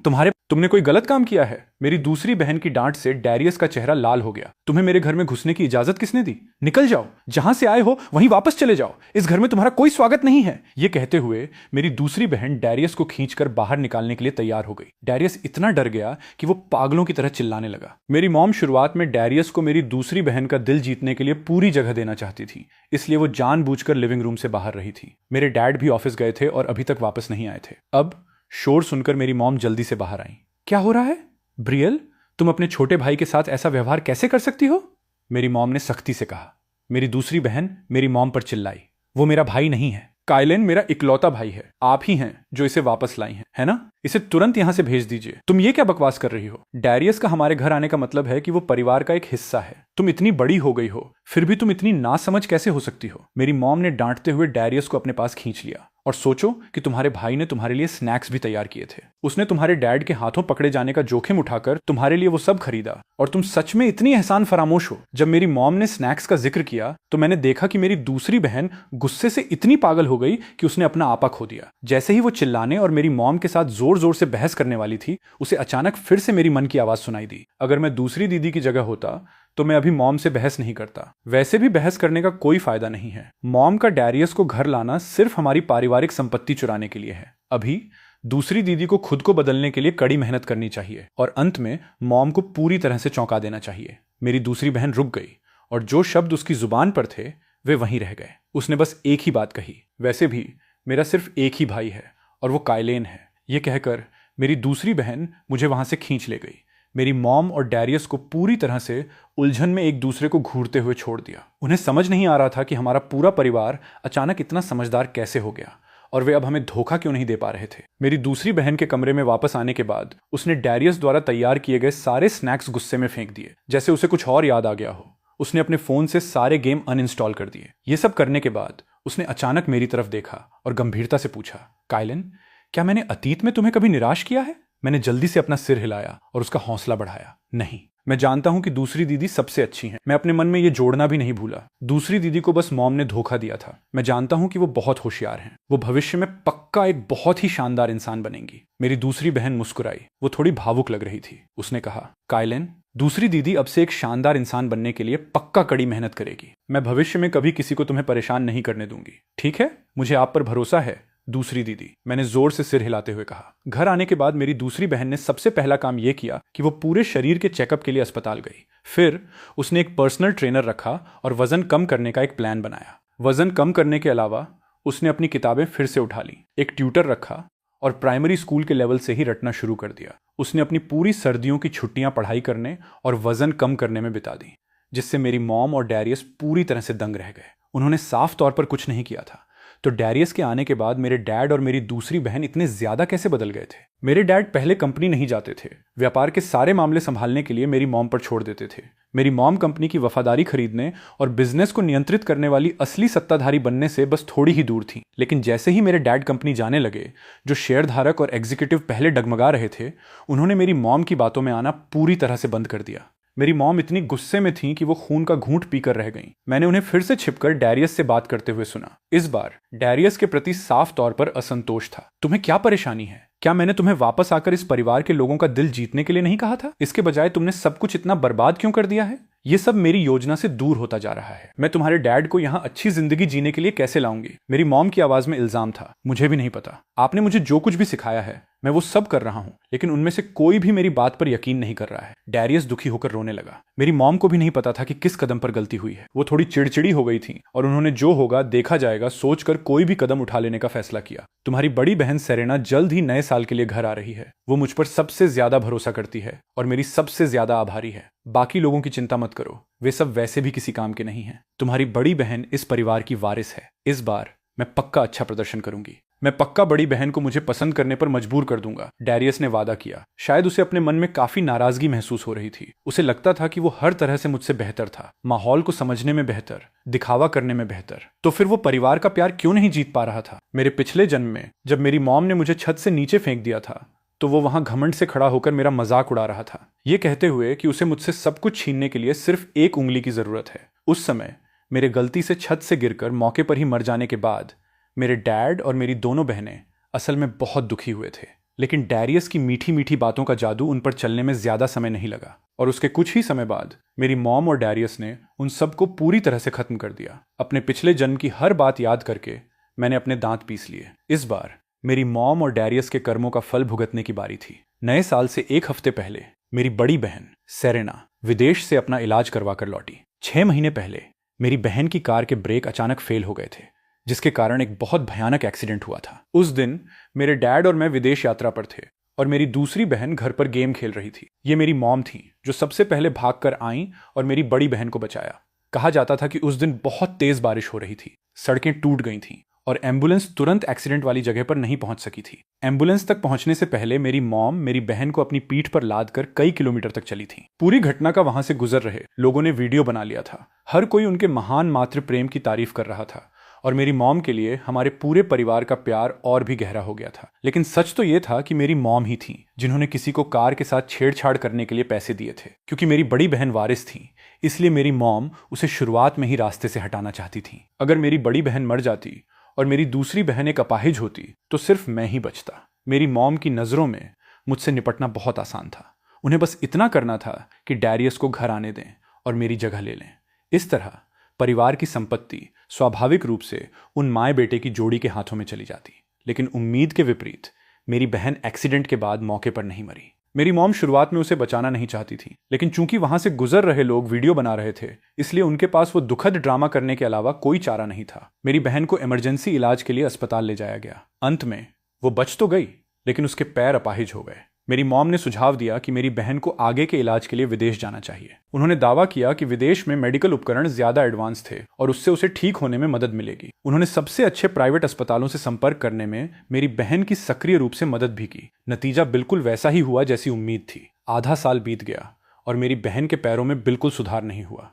तुमने कोई गलत काम किया है? मेरी दूसरी बहन की डांट से डैरियस का चेहरा लाल हो गया। तुम्हें मेरे घर में घुसने की इजाजत किसने दी? निकल जाओ, जहां से आए हो वहीं वापस चले जाओ। इस घर में तुम्हारा कोई स्वागत नहीं है। ये कहते हुए मेरी दूसरी बहन डैरियस को खींचकर बाहर निकालने के लिए तैयार हो गई। डैरियस इतना डर गया कि वो पागलों की तरह चिल्लाने लगा। मेरी मॉम शुरुआत में डैरियस को मेरी दूसरी बहन का दिल जीतने के लिए पूरी जगह देना चाहती थी, इसलिए वो जानबूझकर लिविंग रूम से बाहर रही थी। मेरे डैड भी ऑफिस गए थे और अभी तक वापस नहीं आए थे। अब शोर सुनकर मेरी मॉम जल्दी से बाहर आई। क्या हो रहा है ब्रियल? तुम अपने छोटे भाई के साथ ऐसा व्यवहार कैसे कर सकती हो? मेरी मॉम ने सख्ती से कहा। मेरी दूसरी बहन मेरी मॉम पर चिल्लाई, वो मेरा भाई नहीं है। कायलेन मेरा इकलौता भाई है। आप ही हैं जो इसे वापस लाई हैं, है ना? इसे तुरंत यहां से भेज दीजिए। तुम ये क्या बकवास कर रही हो? डैरियस का हमारे घर आने का मतलब है कि वो परिवार का एक हिस्सा है। तुम इतनी बड़ी हो गई हो, फिर भी तुम इतनी नासमझ कैसे हो सकती हो? मेरी मॉम ने डांटते हुए डैरियस को अपने पास खींच लिया। और सोचो कि तुम्हारे भाई ने तुम्हारे लिए स्नैक्स भी तैयार किए थे। उसने तुम्हारे डैड के हाथों पकड़े जाने का जोखिम उठाकर तुम्हारे लिए वो सब खरीदा। और तुम सच में इतनी एहसान फरामोश हो? जब मेरी मॉम ने स्नैक्स का जिक्र किया तो मैंने देखा कि मेरी दूसरी बहन गुस्से से इतनी पागल हो गई कि उसने अपना आपा खो दिया। जैसे ही वो चिल्लाने और मेरी मॉम के साथ जोर जोर से बहस करने वाली थी, उसे अचानक फिर से मेरी मन की आवाज सुनाई दी। अगर मैं दूसरी दीदी की जगह होता तो मैं अभी मॉम से बहस नहीं करता। वैसे भी बहस करने का कोई फायदा नहीं है। मॉम का डैरियस को घर लाना सिर्फ हमारी पारिवारिक संपत्ति चुराने के लिए है। अभी दूसरी दीदी को खुद को बदलने के लिए कड़ी मेहनत करनी चाहिए और अंत में मॉम को पूरी तरह से चौंका देना चाहिए। मेरी दूसरी बहन रुक गई और जो शब्द उसकी जुबान पर थे वे वहीं रह गए। उसने बस एक ही बात कही, वैसे भी मेरा सिर्फ एक ही भाई है और वो कायलेन है। ये कहकर मेरी दूसरी बहन मुझे वहां से खींच ले गई। मेरी मॉम और डैरियस को पूरी तरह से उलझन में एक दूसरे को घूरते हुए छोड़ दिया। उन्हें समझ नहीं आ रहा था कि हमारा पूरा परिवार अचानक इतना समझदार कैसे हो गया और वे अब हमें धोखा क्यों नहीं दे पा रहे थे। मेरी दूसरी बहन के कमरे में वापस आने के बाद उसने डैरियस द्वारा तैयार किए गए सारे स्नैक्स गुस्से में फेंक दिए, जैसे उसे कुछ और याद आ गया हो। उसने अपने फोन से सारे गेम अनइंस्टॉल कर दिए। ये सब करने के बाद उसने अचानक मेरी तरफ देखा और गंभीरता से पूछा, कायलेन, क्या मैंने अतीत में तुम्हें कभी निराश किया है? मैंने जल्दी से अपना सिर हिलाया और उसका हौसला बढ़ाया। नहीं, मैं जानता हूं कि दूसरी दीदी सबसे अच्छी हैं। मैं अपने मन में ये जोड़ना भी नहीं भूला। दूसरी दीदी को बस मॉम ने धोखा दिया था। मैं जानता हूं कि वो बहुत होशियार हैं। वो भविष्य में पक्का एक बहुत ही शानदार इंसान बनेंगी। मेरी दूसरी बहन मुस्कुराई। वो थोड़ी भावुक लग रही थी। उसने कहा, कायलेन, दूसरी दीदी अब से एक शानदार इंसान बनने के लिए पक्का कड़ी मेहनत करेगी। मैं भविष्य में कभी किसी को तुम्हें परेशान नहीं करने दूंगी। ठीक है? मुझे आप पर भरोसा है। दूसरी दीदी, मैंने जोर से सिर हिलाते हुए कहा। घर आने के बाद मेरी दूसरी बहन ने सबसे पहला काम यह किया कि वो पूरे शरीर के चेकअप के लिए अस्पताल गई। फिर उसने एक पर्सनल ट्रेनर रखा और वजन कम करने का एक प्लान बनाया। वजन कम करने के अलावा उसने अपनी किताबें फिर से उठा ली, एक ट्यूटर रखा और प्राइमरी स्कूल के लेवल से ही रटना शुरू कर दिया। उसने अपनी पूरी सर्दियों की छुट्टियां पढ़ाई करने और वजन कम करने में बिता दी, जिससे मेरी मॉम और डैरियस पूरी तरह से दंग रह गए। उन्होंने साफ तौर पर कुछ नहीं किया था, तो डैरियस के आने के बाद मेरे डैड और मेरी दूसरी बहन इतने ज्यादा कैसे बदल गए थे। मेरे डैड पहले कंपनी नहीं जाते थे, व्यापार के सारे मामले संभालने के लिए मेरी मॉम पर छोड़ देते थे। मेरी मॉम कंपनी की वफादारी खरीदने और बिजनेस को नियंत्रित करने वाली असली सत्ताधारी बनने से बस थोड़ी ही दूर थी। लेकिन जैसे ही मेरे डैड कंपनी जाने लगे, जो शेयरधारक और एग्जीक्यूटिव पहले डगमगा रहे थे, उन्होंने मेरी मॉम की बातों में आना पूरी तरह से बंद कर दिया। मेरी मॉम इतनी गुस्से में थी कि वो खून का घूंट पीकर रह गईं। मैंने उन्हें फिर से छिपकर डैरियस से बात करते हुए सुना। इस बार डैरियस के प्रति साफ तौर पर असंतोष था। तुम्हें क्या परेशानी है? क्या मैंने तुम्हें वापस आकर इस परिवार के लोगों का दिल जीतने के लिए नहीं कहा था? इसके बजाय तुमने सब कुछ इतना बर्बाद क्यों कर दिया है? ये सब मेरी योजना से दूर होता जा रहा है। मैं तुम्हारे डैड को यहाँ अच्छी जिंदगी जीने के लिए कैसे लाऊंगी? मेरी मॉम की आवाज में इल्जाम था। मुझे भी नहीं पता। आपने मुझे जो कुछ भी सिखाया है मैं वो सब कर रहा हूं, लेकिन उनमें से कोई भी मेरी बात पर यकीन नहीं कर रहा है। डैरियस दुखी होकर रोने लगा। मेरी मॉम को भी नहीं पता था कि किस कदम पर गलती हुई है। वो थोड़ी चिड़चिड़ी हो गई थी और उन्होंने जो होगा देखा जाएगा सोचकर कोई भी कदम उठा लेने का फैसला किया। तुम्हारी बड़ी बहन सेरेना जल्द ही नए साल के लिए घर आ रही है। वो मुझ पर सबसे ज्यादा भरोसा करती है और मेरी सबसे ज्यादा आभारी है। बाकी लोगों की चिंता मत करो, वे सब वैसे भी किसी काम के नहीं हैं। तुम्हारी बड़ी बहन इस परिवार की वारिस है। इस बार मैं पक्का अच्छा प्रदर्शन करूंगी। मैं पक्का बड़ी बहन को मुझे पसंद करने पर मजबूर कर दूंगा, डैरियस ने वादा किया। शायद उसे अपने मन में काफी नाराजगी महसूस हो रही थी। उसे लगता था कि वो हर तरह से मुझसे बेहतर था, माहौल को समझने में बेहतर, दिखावा करने में बेहतर। तो फिर वो परिवार का प्यार क्यों नहीं जीत पा रहा था? मेरे पिछले जन्म में जब मेरी मॉम ने मुझे छत से नीचे फेंक दिया था, तो वो वहां घमंड से खड़ा होकर मेरा मजाक उड़ा रहा था, ये कहते हुए कि उसे मुझसे सब कुछ छीनने के लिए सिर्फ एक उंगली की जरूरत है। उस समय मेरे गलती से छत से गिरकर मौके पर ही मर जाने के बाद मेरे डैड और मेरी दोनों बहनें असल में बहुत दुखी हुए थे। लेकिन डैरियस की मीठी मीठी बातों का जादू उन पर चलने में ज्यादा समय नहीं लगा और उसके कुछ ही समय बाद मेरी मॉम और डैरियस ने उन सबको पूरी तरह से खत्म कर दिया। अपने पिछले जन्म की हर बात याद करके मैंने अपने दांत पीस लिए। इस बार मेरी मॉम और डैरियस के कर्मों का फल भुगतने की बारी थी। नए साल से एक हफ्ते पहले मेरी बड़ी बहन सेरेना विदेश से अपना इलाज करवा कर लौटी। 6 महीने पहले मेरी बहन की कार के ब्रेक अचानक फेल हो गए थे, जिसके कारण एक बहुत भयानक एक्सीडेंट हुआ था। उस दिन मेरे डैड और मैं विदेश यात्रा पर थे और मेरी दूसरी बहन घर पर गेम खेल रही थी। ये मेरी मॉम थी जो सबसे पहले भागकर आईं और मेरी बड़ी बहन को बचाया। कहा जाता था कि उस दिन बहुत तेज बारिश हो रही थी, सड़कें टूट गई थीं और एम्बुलेंस तुरंत एक्सीडेंट वाली जगह पर नहीं पहुंच सकी थी। एम्बुलेंस तक पहुंचने से पहले मेरी मॉम मेरी बहन को अपनी पीठ पर लादकर कई किलोमीटर तक चली थी। पूरी घटना का वहां से गुजर रहे लोगों ने वीडियो बना लिया था। हर कोई उनके महान मातृ प्रेम की तारीफ कर रहा था और मेरी मॉम के लिए हमारे पूरे परिवार का प्यार और भी गहरा हो गया था। लेकिन सच तो ये था कि मेरी मॉम ही थी जिन्होंने किसी को कार के साथ छेड़छाड़ करने के लिए पैसे दिए थे। क्योंकि मेरी बड़ी बहन वारिस थी, इसलिए मेरी मॉम उसे शुरुआत में ही रास्ते से हटाना चाहती थी। अगर मेरी बड़ी बहन मर जाती और मेरी दूसरी बहन एक अपाहिज होती तो सिर्फ मैं ही बचता। मेरी मॉम की नजरों में मुझसे निपटना बहुत आसान था। उन्हें बस इतना करना था कि डैरियस को घर आने दें और मेरी जगह ले लें। इस तरह परिवार की संपत्ति स्वाभाविक रूप से उन माए बेटे की जोड़ी के हाथों में चली जाती। लेकिन उम्मीद के विपरीत मेरी बहन एक्सीडेंट के बाद मौके पर नहीं मरी। मेरी मॉम शुरुआत में उसे बचाना नहीं चाहती थी, लेकिन चूंकि वहां से गुजर रहे लोग वीडियो बना रहे थे, इसलिए उनके पास वो दुखद ड्रामा करने के अलावा कोई चारा नहीं था। मेरी बहन को इमरजेंसी इलाज के लिए अस्पताल ले जाया गया। अंत में वो बच तो गई, लेकिन उसके पैर अपाहिज हो गए। मेरी मॉम ने सुझाव दिया कि मेरी बहन को आगे के इलाज के लिए विदेश जाना चाहिए। उन्होंने दावा किया कि विदेश में मेडिकल उपकरण ज्यादा एडवांस थे और उससे उसे ठीक होने में मदद मिलेगी। उन्होंने सबसे अच्छे प्राइवेट अस्पतालों से संपर्क करने में मेरी बहन की सक्रिय रूप से मदद भी की। नतीजा बिल्कुल वैसा ही हुआ जैसी उम्मीद थी। आधा साल बीत गया और मेरी बहन के पैरों में बिल्कुल सुधार नहीं हुआ।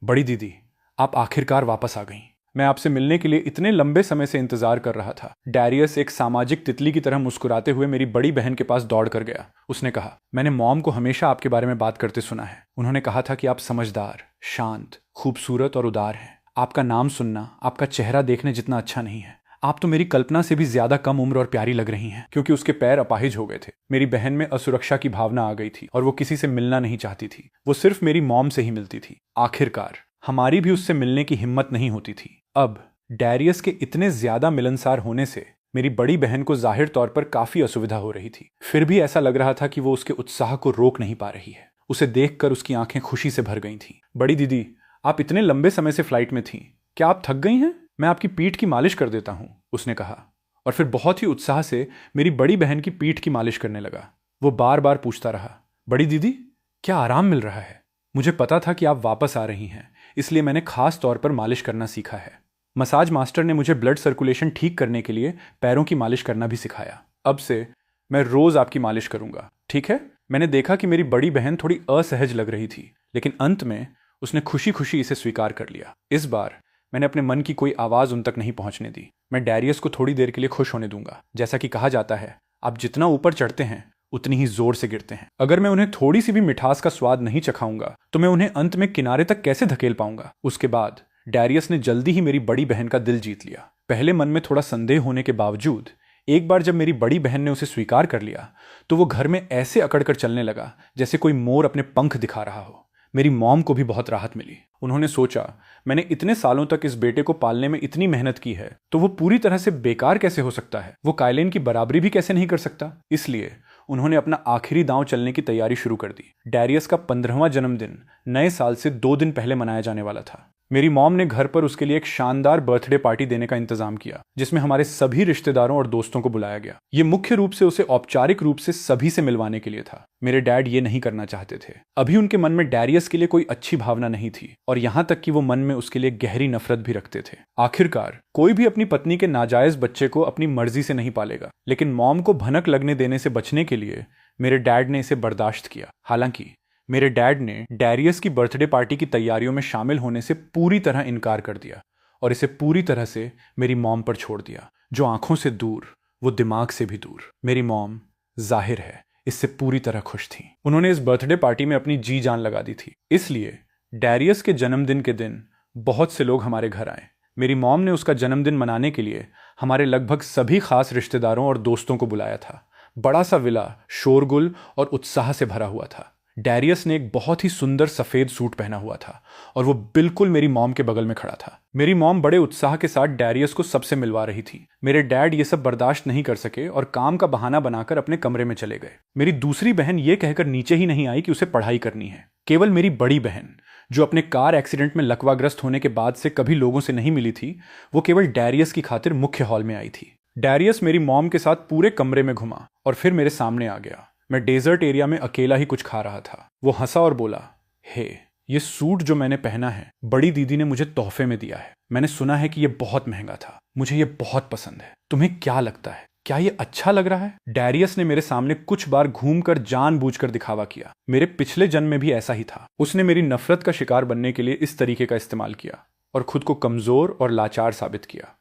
बड़ी दीदी, आप आखिरकार वापस आ गईं। मैं आपसे मिलने के लिए इतने लंबे समय से इंतजार कर रहा था। डैरियस एक सामाजिक तितली की तरह मुस्कुराते हुए मेरी बड़ी बहन के पास दौड़ कर गया। उसने कहा, मैंने मॉम को हमेशा आपके बारे में बात करते सुना है। उन्होंने कहा था कि आप समझदार, शांत, खूबसूरत और उदार हैं। आपका नाम सुनना, आपका चेहरा देखने जितना अच्छा नहीं है। आप तो मेरी कल्पना से भी ज्यादा कम उम्र और प्यारी लग रही हैं। क्योंकि उसके पैर अपाहिज हो गए थे, मेरी बहन में असुरक्षा की भावना आ गई थी और वो किसी से मिलना नहीं चाहती थी। वो सिर्फ मेरी मॉम से ही मिलती थी। आखिरकार हमारी भी उससे मिलने की हिम्मत नहीं होती थी। अब डैरियस के इतने ज्यादा मिलनसार होने से मेरी बड़ी बहन को जाहिर तौर पर काफी असुविधा हो रही थी, फिर भी ऐसा लग रहा था कि वो उसके उत्साह को रोक नहीं पा रही है। उसे देखकर उसकी आंखें खुशी से भर गई थीं। बड़ी दीदी, आप इतने लंबे समय से फ्लाइट में थीं, क्या आप थक गई हैं? मैं आपकी पीठ की मालिश कर देता हूं, उसने कहा, और फिर बहुत ही उत्साह से मेरी बड़ी बहन की पीठ की मालिश करने लगा। वो बार बार पूछता रहा, बड़ी दीदी, क्या आराम मिल रहा है? मुझे पता था कि आप वापस आ रही हैं, इसलिए मैंने खास तौर पर मालिश करना सीखा है। मसाज मास्टर ने मुझे ब्लड सर्कुलेशन ठीक करने के लिए पैरों की मालिश करना भी सिखाया। अब से मैं रोज आपकी मालिश करूंगा, ठीक है? मैंने देखा कि मेरी बड़ी बहन थोड़ी असहज लग रही थी, लेकिन अंत में उसने खुशी खुशी इसे स्वीकार कर लिया। इस बार मैंने अपने मन की कोई आवाज उन तक नहीं पहुंचने दी। मैं डैरियस को थोड़ी देर के लिए खुश होने दूंगा। जैसा कि कहा जाता है, आप जितना ऊपर चढ़ते हैं उतनी ही जोर से गिरते हैं। अगर मैं उन्हें थोड़ी सी भी मिठास का स्वाद नहीं चखाऊंगा तो मैं उन्हें अंत में किनारे तक कैसे धकेल पाऊंगा? उसके बाद डैरियस ने जल्दी ही मेरी बड़ी बहन का दिल जीत लिया। पहले मन में थोड़ा संदेह होने के बावजूद एक बार जब मेरी बड़ी बहन ने उसे स्वीकार कर लिया तो वो घर में ऐसे अकड़कर चलने लगा जैसे कोई मोर अपने पंख दिखा रहा हो। मेरी मॉम को भी बहुत राहत मिली। उन्होंने सोचा, मैंने इतने सालों तक इस बेटे को पालने में इतनी मेहनत की है तो वो पूरी तरह से बेकार कैसे हो सकता है? वो कायलेन की बराबरी भी कैसे नहीं कर सकता? इसलिए उन्होंने अपना आखिरी दांव चलने की तैयारी शुरू कर दी। डैरियस का 15वां जन्मदिन नए साल से 2 दिन पहले मनाया जाने वाला था। मेरी मॉम ने घर पर उसके लिए एक शानदार बर्थडे पार्टी देने का इंतजाम किया, जिसमें हमारे सभी रिश्तेदारों और दोस्तों को बुलाया गया। ये मुख्य रूप से उसे औपचारिक रूप से सभी से मिलवाने के लिए था। मेरे डैड ये नहीं करना चाहते थे। अभी उनके मन में डैरियस के लिए कोई अच्छी भावना नहीं थी, और यहां तक कि वो मन में उसके लिए गहरी नफरत भी रखते थे। आखिरकार कोई भी अपनी पत्नी के नाजायज बच्चे को अपनी मर्जी से नहीं पालेगा, लेकिन मॉम को भनक लगने देने से बचने के लिए मेरे डैड ने इसे बर्दाश्त किया। हालांकि मेरे डैड ने डैरियस की बर्थडे पार्टी की तैयारियों में शामिल होने से पूरी तरह इनकार कर दिया और इसे पूरी तरह से मेरी मॉम पर छोड़ दिया, जो आंखों से दूर वो दिमाग से भी दूर। मेरी मॉम जाहिर है इससे पूरी तरह खुश थी। उन्होंने इस बर्थडे पार्टी में अपनी जी जान लगा दी थी। इसलिए डैरियस के जन्मदिन के दिन बहुत से लोग हमारे घर आए। मेरी मॉम ने उसका जन्मदिन मनाने के लिए हमारे लगभग सभी खास रिश्तेदारों और दोस्तों को बुलाया था। बड़ा सा विला शोरगुल और उत्साह से भरा हुआ था। डैरियस ने एक बहुत ही सुंदर सफेद सूट पहना हुआ था और वो बिल्कुल मेरी मॉम के बगल में खड़ा था। मेरी मॉम बड़े उत्साह के साथ डैरियस को सबसे मिलवा रही थी। मेरे डैड ये सब बर्दाश्त नहीं कर सके और काम का बहाना बनाकर अपने कमरे में चले गए। मेरी दूसरी बहन ये कहकर नीचे ही नहीं आई कि उसे पढ़ाई करनी है। केवल मेरी बड़ी बहन, जो अपने कार एक्सीडेंट में लकवाग्रस्त होने के बाद से कभी लोगों से नहीं मिली थी, वो केवल डैरियस की खातिर मुख्य हॉल में आई थी। डैरियस मेरी मॉम के साथ पूरे कमरे में घुमा और फिर मेरे सामने आ गया। मैं डेजर्ट एरिया में अकेला ही कुछ खा रहा था। वो हंसा और बोला, हे, ये सूट जो मैंने पहना है बड़ी दीदी ने मुझे तोहफे में दिया है। मैंने सुना है कि ये बहुत महंगा था। मुझे ये बहुत पसंद है। तुम्हें क्या लगता है, क्या ये अच्छा लग रहा है? डैरियस ने मेरे सामने कुछ बार घूमकर जानबूझकर दिखावा किया। मेरे पिछले जन्म में भी ऐसा ही था। उसने मेरी नफरत का शिकार बनने के लिए इस तरीके का इस्तेमाल किया और खुद को कमजोर और लाचार साबित किया।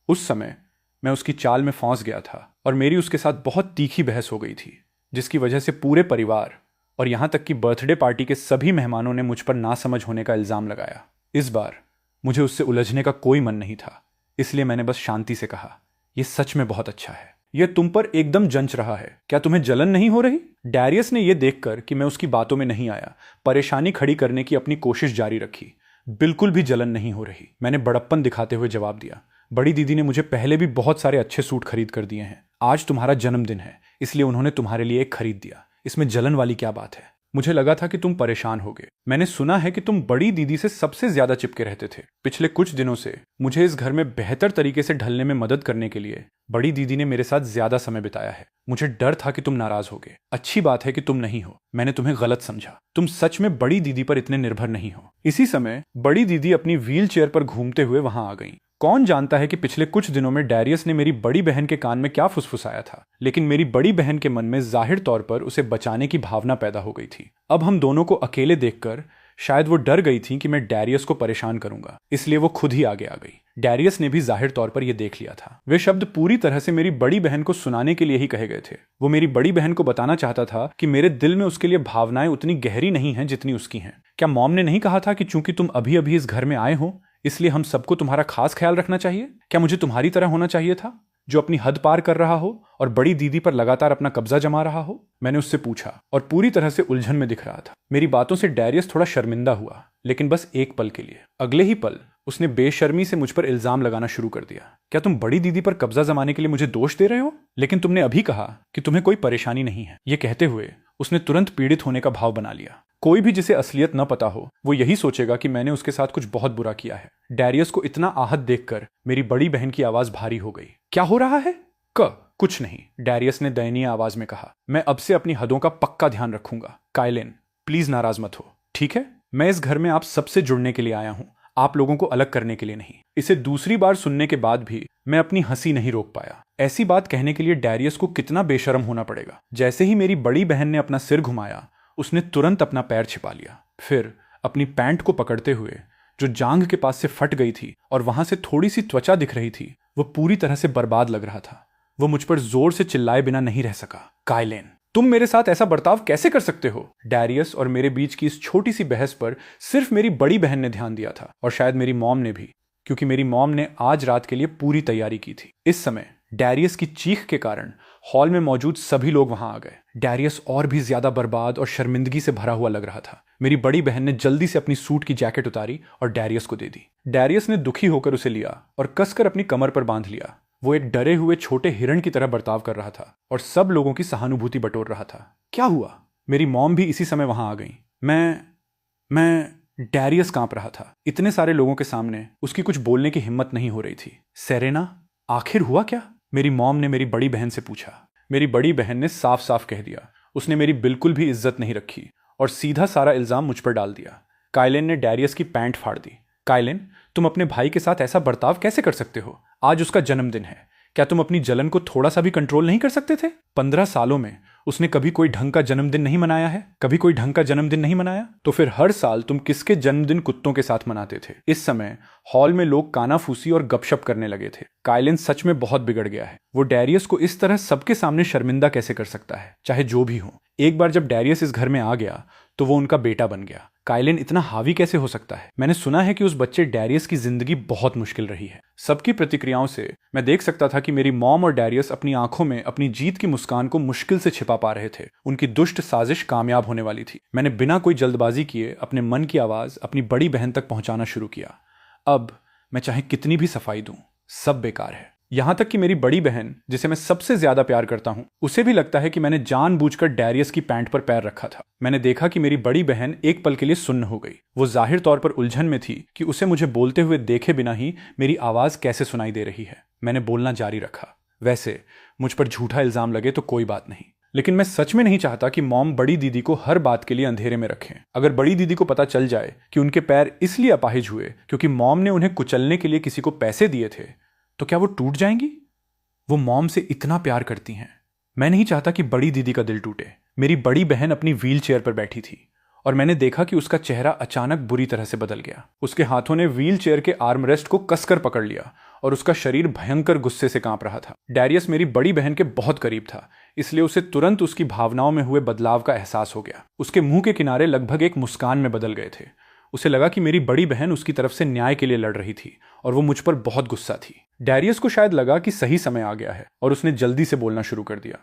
उस समय मैं उसकी चाल में फंस गया था और मेरी उसके साथ बहुत तीखी बहस हो गई थी, जिसकी वजह से पूरे परिवार और यहां तक कि बर्थडे पार्टी के सभी मेहमानों ने मुझ पर नासमझ होने का इल्जाम लगाया। इस बार मुझे उससे उलझने का कोई मन नहीं था, इसलिए मैंने बस शांति से कहा, यह सच में बहुत अच्छा है। यह तुम पर एकदम जंच रहा है। क्या तुम्हें जलन नहीं हो रही? डैरियस ने यह देखकर कि मैं उसकी बातों में नहीं आया, परेशानी खड़ी करने की अपनी कोशिश जारी रखी। बिल्कुल भी जलन नहीं हो रही, मैंने बड़प्पन दिखाते हुए जवाब दिया। बड़ी दीदी ने मुझे पहले भी बहुत सारे अच्छे सूट खरीद कर दिए हैं। आज तुम्हारा जन्मदिन है, इसलिए उन्होंने तुम्हारे लिए एक खरीद दिया। इसमें जलन वाली क्या बात है? मुझे लगा था कि तुम परेशान होगे। मैंने सुना है कि तुम बड़ी दीदी से सबसे ज्यादा चिपके रहते थे। पिछले कुछ दिनों से मुझे इस घर में बेहतर तरीके से ढलने में मदद करने के लिए बड़ी दीदी ने मेरे साथ ज्यादा समय बिताया है। मुझे डर था कि तुम नाराज होगे। अच्छी बात है कि तुम नहीं हो। मैंने तुम्हें गलत समझा। तुम सच में बड़ी दीदी पर इतने निर्भर नहीं हो। इसी समय बड़ी दीदी अपनी व्हील चेयर पर घूमते हुए वहां आ गई। कौन जानता है कि पिछले कुछ दिनों में डैरियस ने मेरी बड़ी बहन के कान में क्या फुसफुसाया था, लेकिन मेरी बड़ी बहन के मन में जाहिर तौर पर उसे बचाने की भावना पैदा हो गई थी। अब हम दोनों को अकेले देखकर शायद वो डर गई थी कि मैं डैरियस को परेशान करूंगा, इसलिए वो खुद ही आगे आ गई। डैरियस ने भी जाहिर तौर पर यह देख लिया था। वे शब्द पूरी तरह से मेरी बड़ी बहन को सुनाने के लिए ही कहे गए थे। वो मेरी बड़ी बहन को बताना चाहता था कि मेरे दिल में उसके लिए भावनाएं उतनी गहरी नहीं हैं जितनी उसकी हैं। क्या मॉम ने नहीं कहा था कि चूंकि तुम अभी अभी इस घर में आए हो इसलिए हम सबको तुम्हारा खास ख्याल रखना चाहिए? क्या मुझे तुम्हारी तरह होना चाहिए था, जो अपनी हद पार कर रहा हो और बड़ी दीदी पर लगातार अपना कब्जा जमा रहा हो? मैंने उससे पूछा और पूरी तरह से उलझन में दिख रहा था। मेरी बातों से डैरियस थोड़ा शर्मिंदा हुआ, लेकिन बस एक पल के लिए। अगले ही पल उसने बेशर्मी से मुझ पर इल्जाम लगाना शुरू कर दिया। क्या तुम बड़ी दीदी पर कब्जा जमाने के लिए मुझे दोष दे रहे हो? लेकिन तुमने अभी कहा कि तुम्हें कोई परेशानी नहीं है। ये कहते हुए उसने तुरंत पीड़ित होने का भाव बना लिया। कोई भी जिसे असलियत न पता हो वो यही सोचेगा कि मैंने उसके साथ कुछ बहुत बुरा किया है। डैरियस को इतना आहत देखकर मेरी बड़ी बहन की आवाज भारी हो गई। क्या हो रहा है? कुछ नहीं, डैरियस ने दयनीय आवाज में कहा। मैं अब से अपनी हदों का पक्का ध्यान रखूंगा। काइलिन, प्लीज नाराज मत हो, ठीक है? मैं इस घर में आप सबसे जुड़ने के लिए आया हूं, आप लोगों को अलग करने के लिए नहीं। इसे दूसरी बार सुनने के बाद भी मैं अपनी हंसी नहीं रोक पाया। ऐसी बात कहने के लिए डैरियस को कितना बेशर्म होना पड़ेगा। जैसे ही मेरी बड़ी बहन ने अपना सिर घुमाया, उसने तुरंत अपना पैर छिपा लिया। फिर अपनी पैंट को पकड़ते हुए, जो जांघ के पास से फट गई थी और वहां से थोड़ी सी त्वचा दिख रही थी, वो पूरी तरह से बर्बाद लग रहा था। वो मुझ पर जोर से चिल्लाए बिना नहीं रह सका। काइलिन, तुम मेरे साथ ऐसा बर्ताव कैसे कर सकते हो? डैरियस और मेरे बीच की इस छोटी सी बहस पर सिर्फ मेरी बड़ी बहन ने ध्यान दिया था, और शायद मेरी मॉम ने भी, क्योंकि मेरी मॉम ने आज रात के लिए पूरी तैयारी की थी। इस समय डैरियस की चीख के कारण हॉल में मौजूद सभी लोग वहां आ गए। डैरियस और भी ज्यादा बर्बाद और शर्मिंदगी से भरा हुआ लग रहा था। मेरी बड़ी बहन ने जल्दी से अपनी सूट की जैकेट उतारी और डैरियस को दे दी। डैरियस ने दुखी होकर उसे लिया और कसकर अपनी कमर पर बांध लिया। वो एक डरे हुए छोटे हिरण की तरह बर्ताव कर रहा था और सब लोगों की सहानुभूति बटोर रहा था। क्या हुआ? मेरी मॉम भी इसी समय वहां आ गई। मैं डैरियस कांप रहा था। इतने सारे लोगों के सामने उसकी कुछ बोलने की हिम्मत नहीं हो रही थी। सेरेना, आखिर हुआ क्या? मेरी मॉम ने मेरी बड़ी बहन से पूछा। मेरी बड़ी बहन ने साफ साफ कह दिया। उसने मेरी बिल्कुल भी इज्जत नहीं रखी और सीधा सारा इल्जाम मुझ पर डाल दिया। काइलिन ने डैरियस की पैंट फाड़ दी। काइलिन, तुम अपने भाई के साथ ऐसा बर्ताव कैसे कर सकते हो? आज उसका जन्मदिन है। क्या तुम अपनी जलन को थोड़ा सा भी कंट्रोल नहीं कर सकते थे? 15 सालों में उसने कभी कोई ढंग का जन्मदिन नहीं मनाया है? कभी कोई ढंग का जन्मदिन नहीं मनाया? तो फिर हर साल तुम किसके जन्मदिन कुत्तों के साथ मनाते थे? इस समय हॉल में लोग कानाफूसी और गपशप करने लगे थे। काइलिन सच में बहुत बिगड़ गया है। वो डैरियस को इस तरह सबके सामने शर्मिंदा कैसे कर सकता है, चाहे जो भी हो। एक बार जब डैरियस इस घर में आ गया तो वो उनका बेटा बन गया। काइलिन इतना हावी कैसे हो सकता है? मैंने सुना है कि उस बच्चे डैरियस की जिंदगी बहुत मुश्किल रही है। सबकी प्रतिक्रियाओं से मैं देख सकता था कि मेरी मॉम और डैरियस अपनी आंखों में अपनी जीत की मुस्कान को मुश्किल से छिपा पा रहे थे। उनकी दुष्ट साजिश कामयाब होने वाली थी। मैंने बिना कोई जल्दबाजी किए अपने मन की आवाज अपनी बड़ी बहन तक पहुंचाना शुरू किया। अब मैं चाहे कितनी भी सफाई दूं, सब बेकार है। यहां तक कि मेरी बड़ी बहन, जिसे मैं सबसे ज्यादा प्यार करता हूं, उसे भी लगता है कि मैंने जानबूझकर डैरियस की पैंट पर पैर रखा था। मैंने देखा कि मेरी बड़ी बहन एक पल के लिए सुन्न हो गई। वो जाहिर तौर पर उलझन में थी कि उसे मुझे बोलते हुए देखे बिना ही मेरी आवाज कैसे सुनाई दे रही है। मैंने बोलना जारी रखा। वैसे मुझ पर झूठा इल्जाम लगे तो कोई बात नहीं, लेकिन मैं सच में नहीं चाहता कि मॉम बड़ी दीदी को हर बात के लिए अंधेरे में रखें। अगर बड़ी दीदी को पता चल जाए कि उनके पैर इसलिए अपाहिज हुए क्योंकि मॉम ने उन्हें कुचलने के लिए किसी को पैसे दिए थे, तो क्या वो टूट जाएंगी? वो मॉम से इतना प्यार करती हैं। मैं नहीं चाहता कि बड़ी दीदी का दिल टूटे। मेरी बड़ी बहन अपनी व्हील चेयर पर बैठी थी और मैंने देखा कि उसका चेहरा अचानक बुरी तरह से बदल गया। उसके हाथों ने व्हील चेयर के आर्मरेस्ट को कसकर पकड़ लिया और उसका शरीर भयंकर गुस्से से कांप रहा था। डैरियस मेरी बड़ी बहन के बहुत करीब था, इसलिए उसे तुरंत उसकी भावनाओं में हुए बदलाव का एहसास हो गया। उसके मुंह के किनारे लगभग एक मुस्कान में बदल गए थे। उसे लगा कि मेरी बड़ी बहन उसकी तरफ से न्याय के लिए लड़ रही थी और वो मुझ पर बहुत गुस्सा थी। डैरियस को शायद लगा कि सही समय आ गया है और उसने जल्दी से बोलना शुरू कर दिया।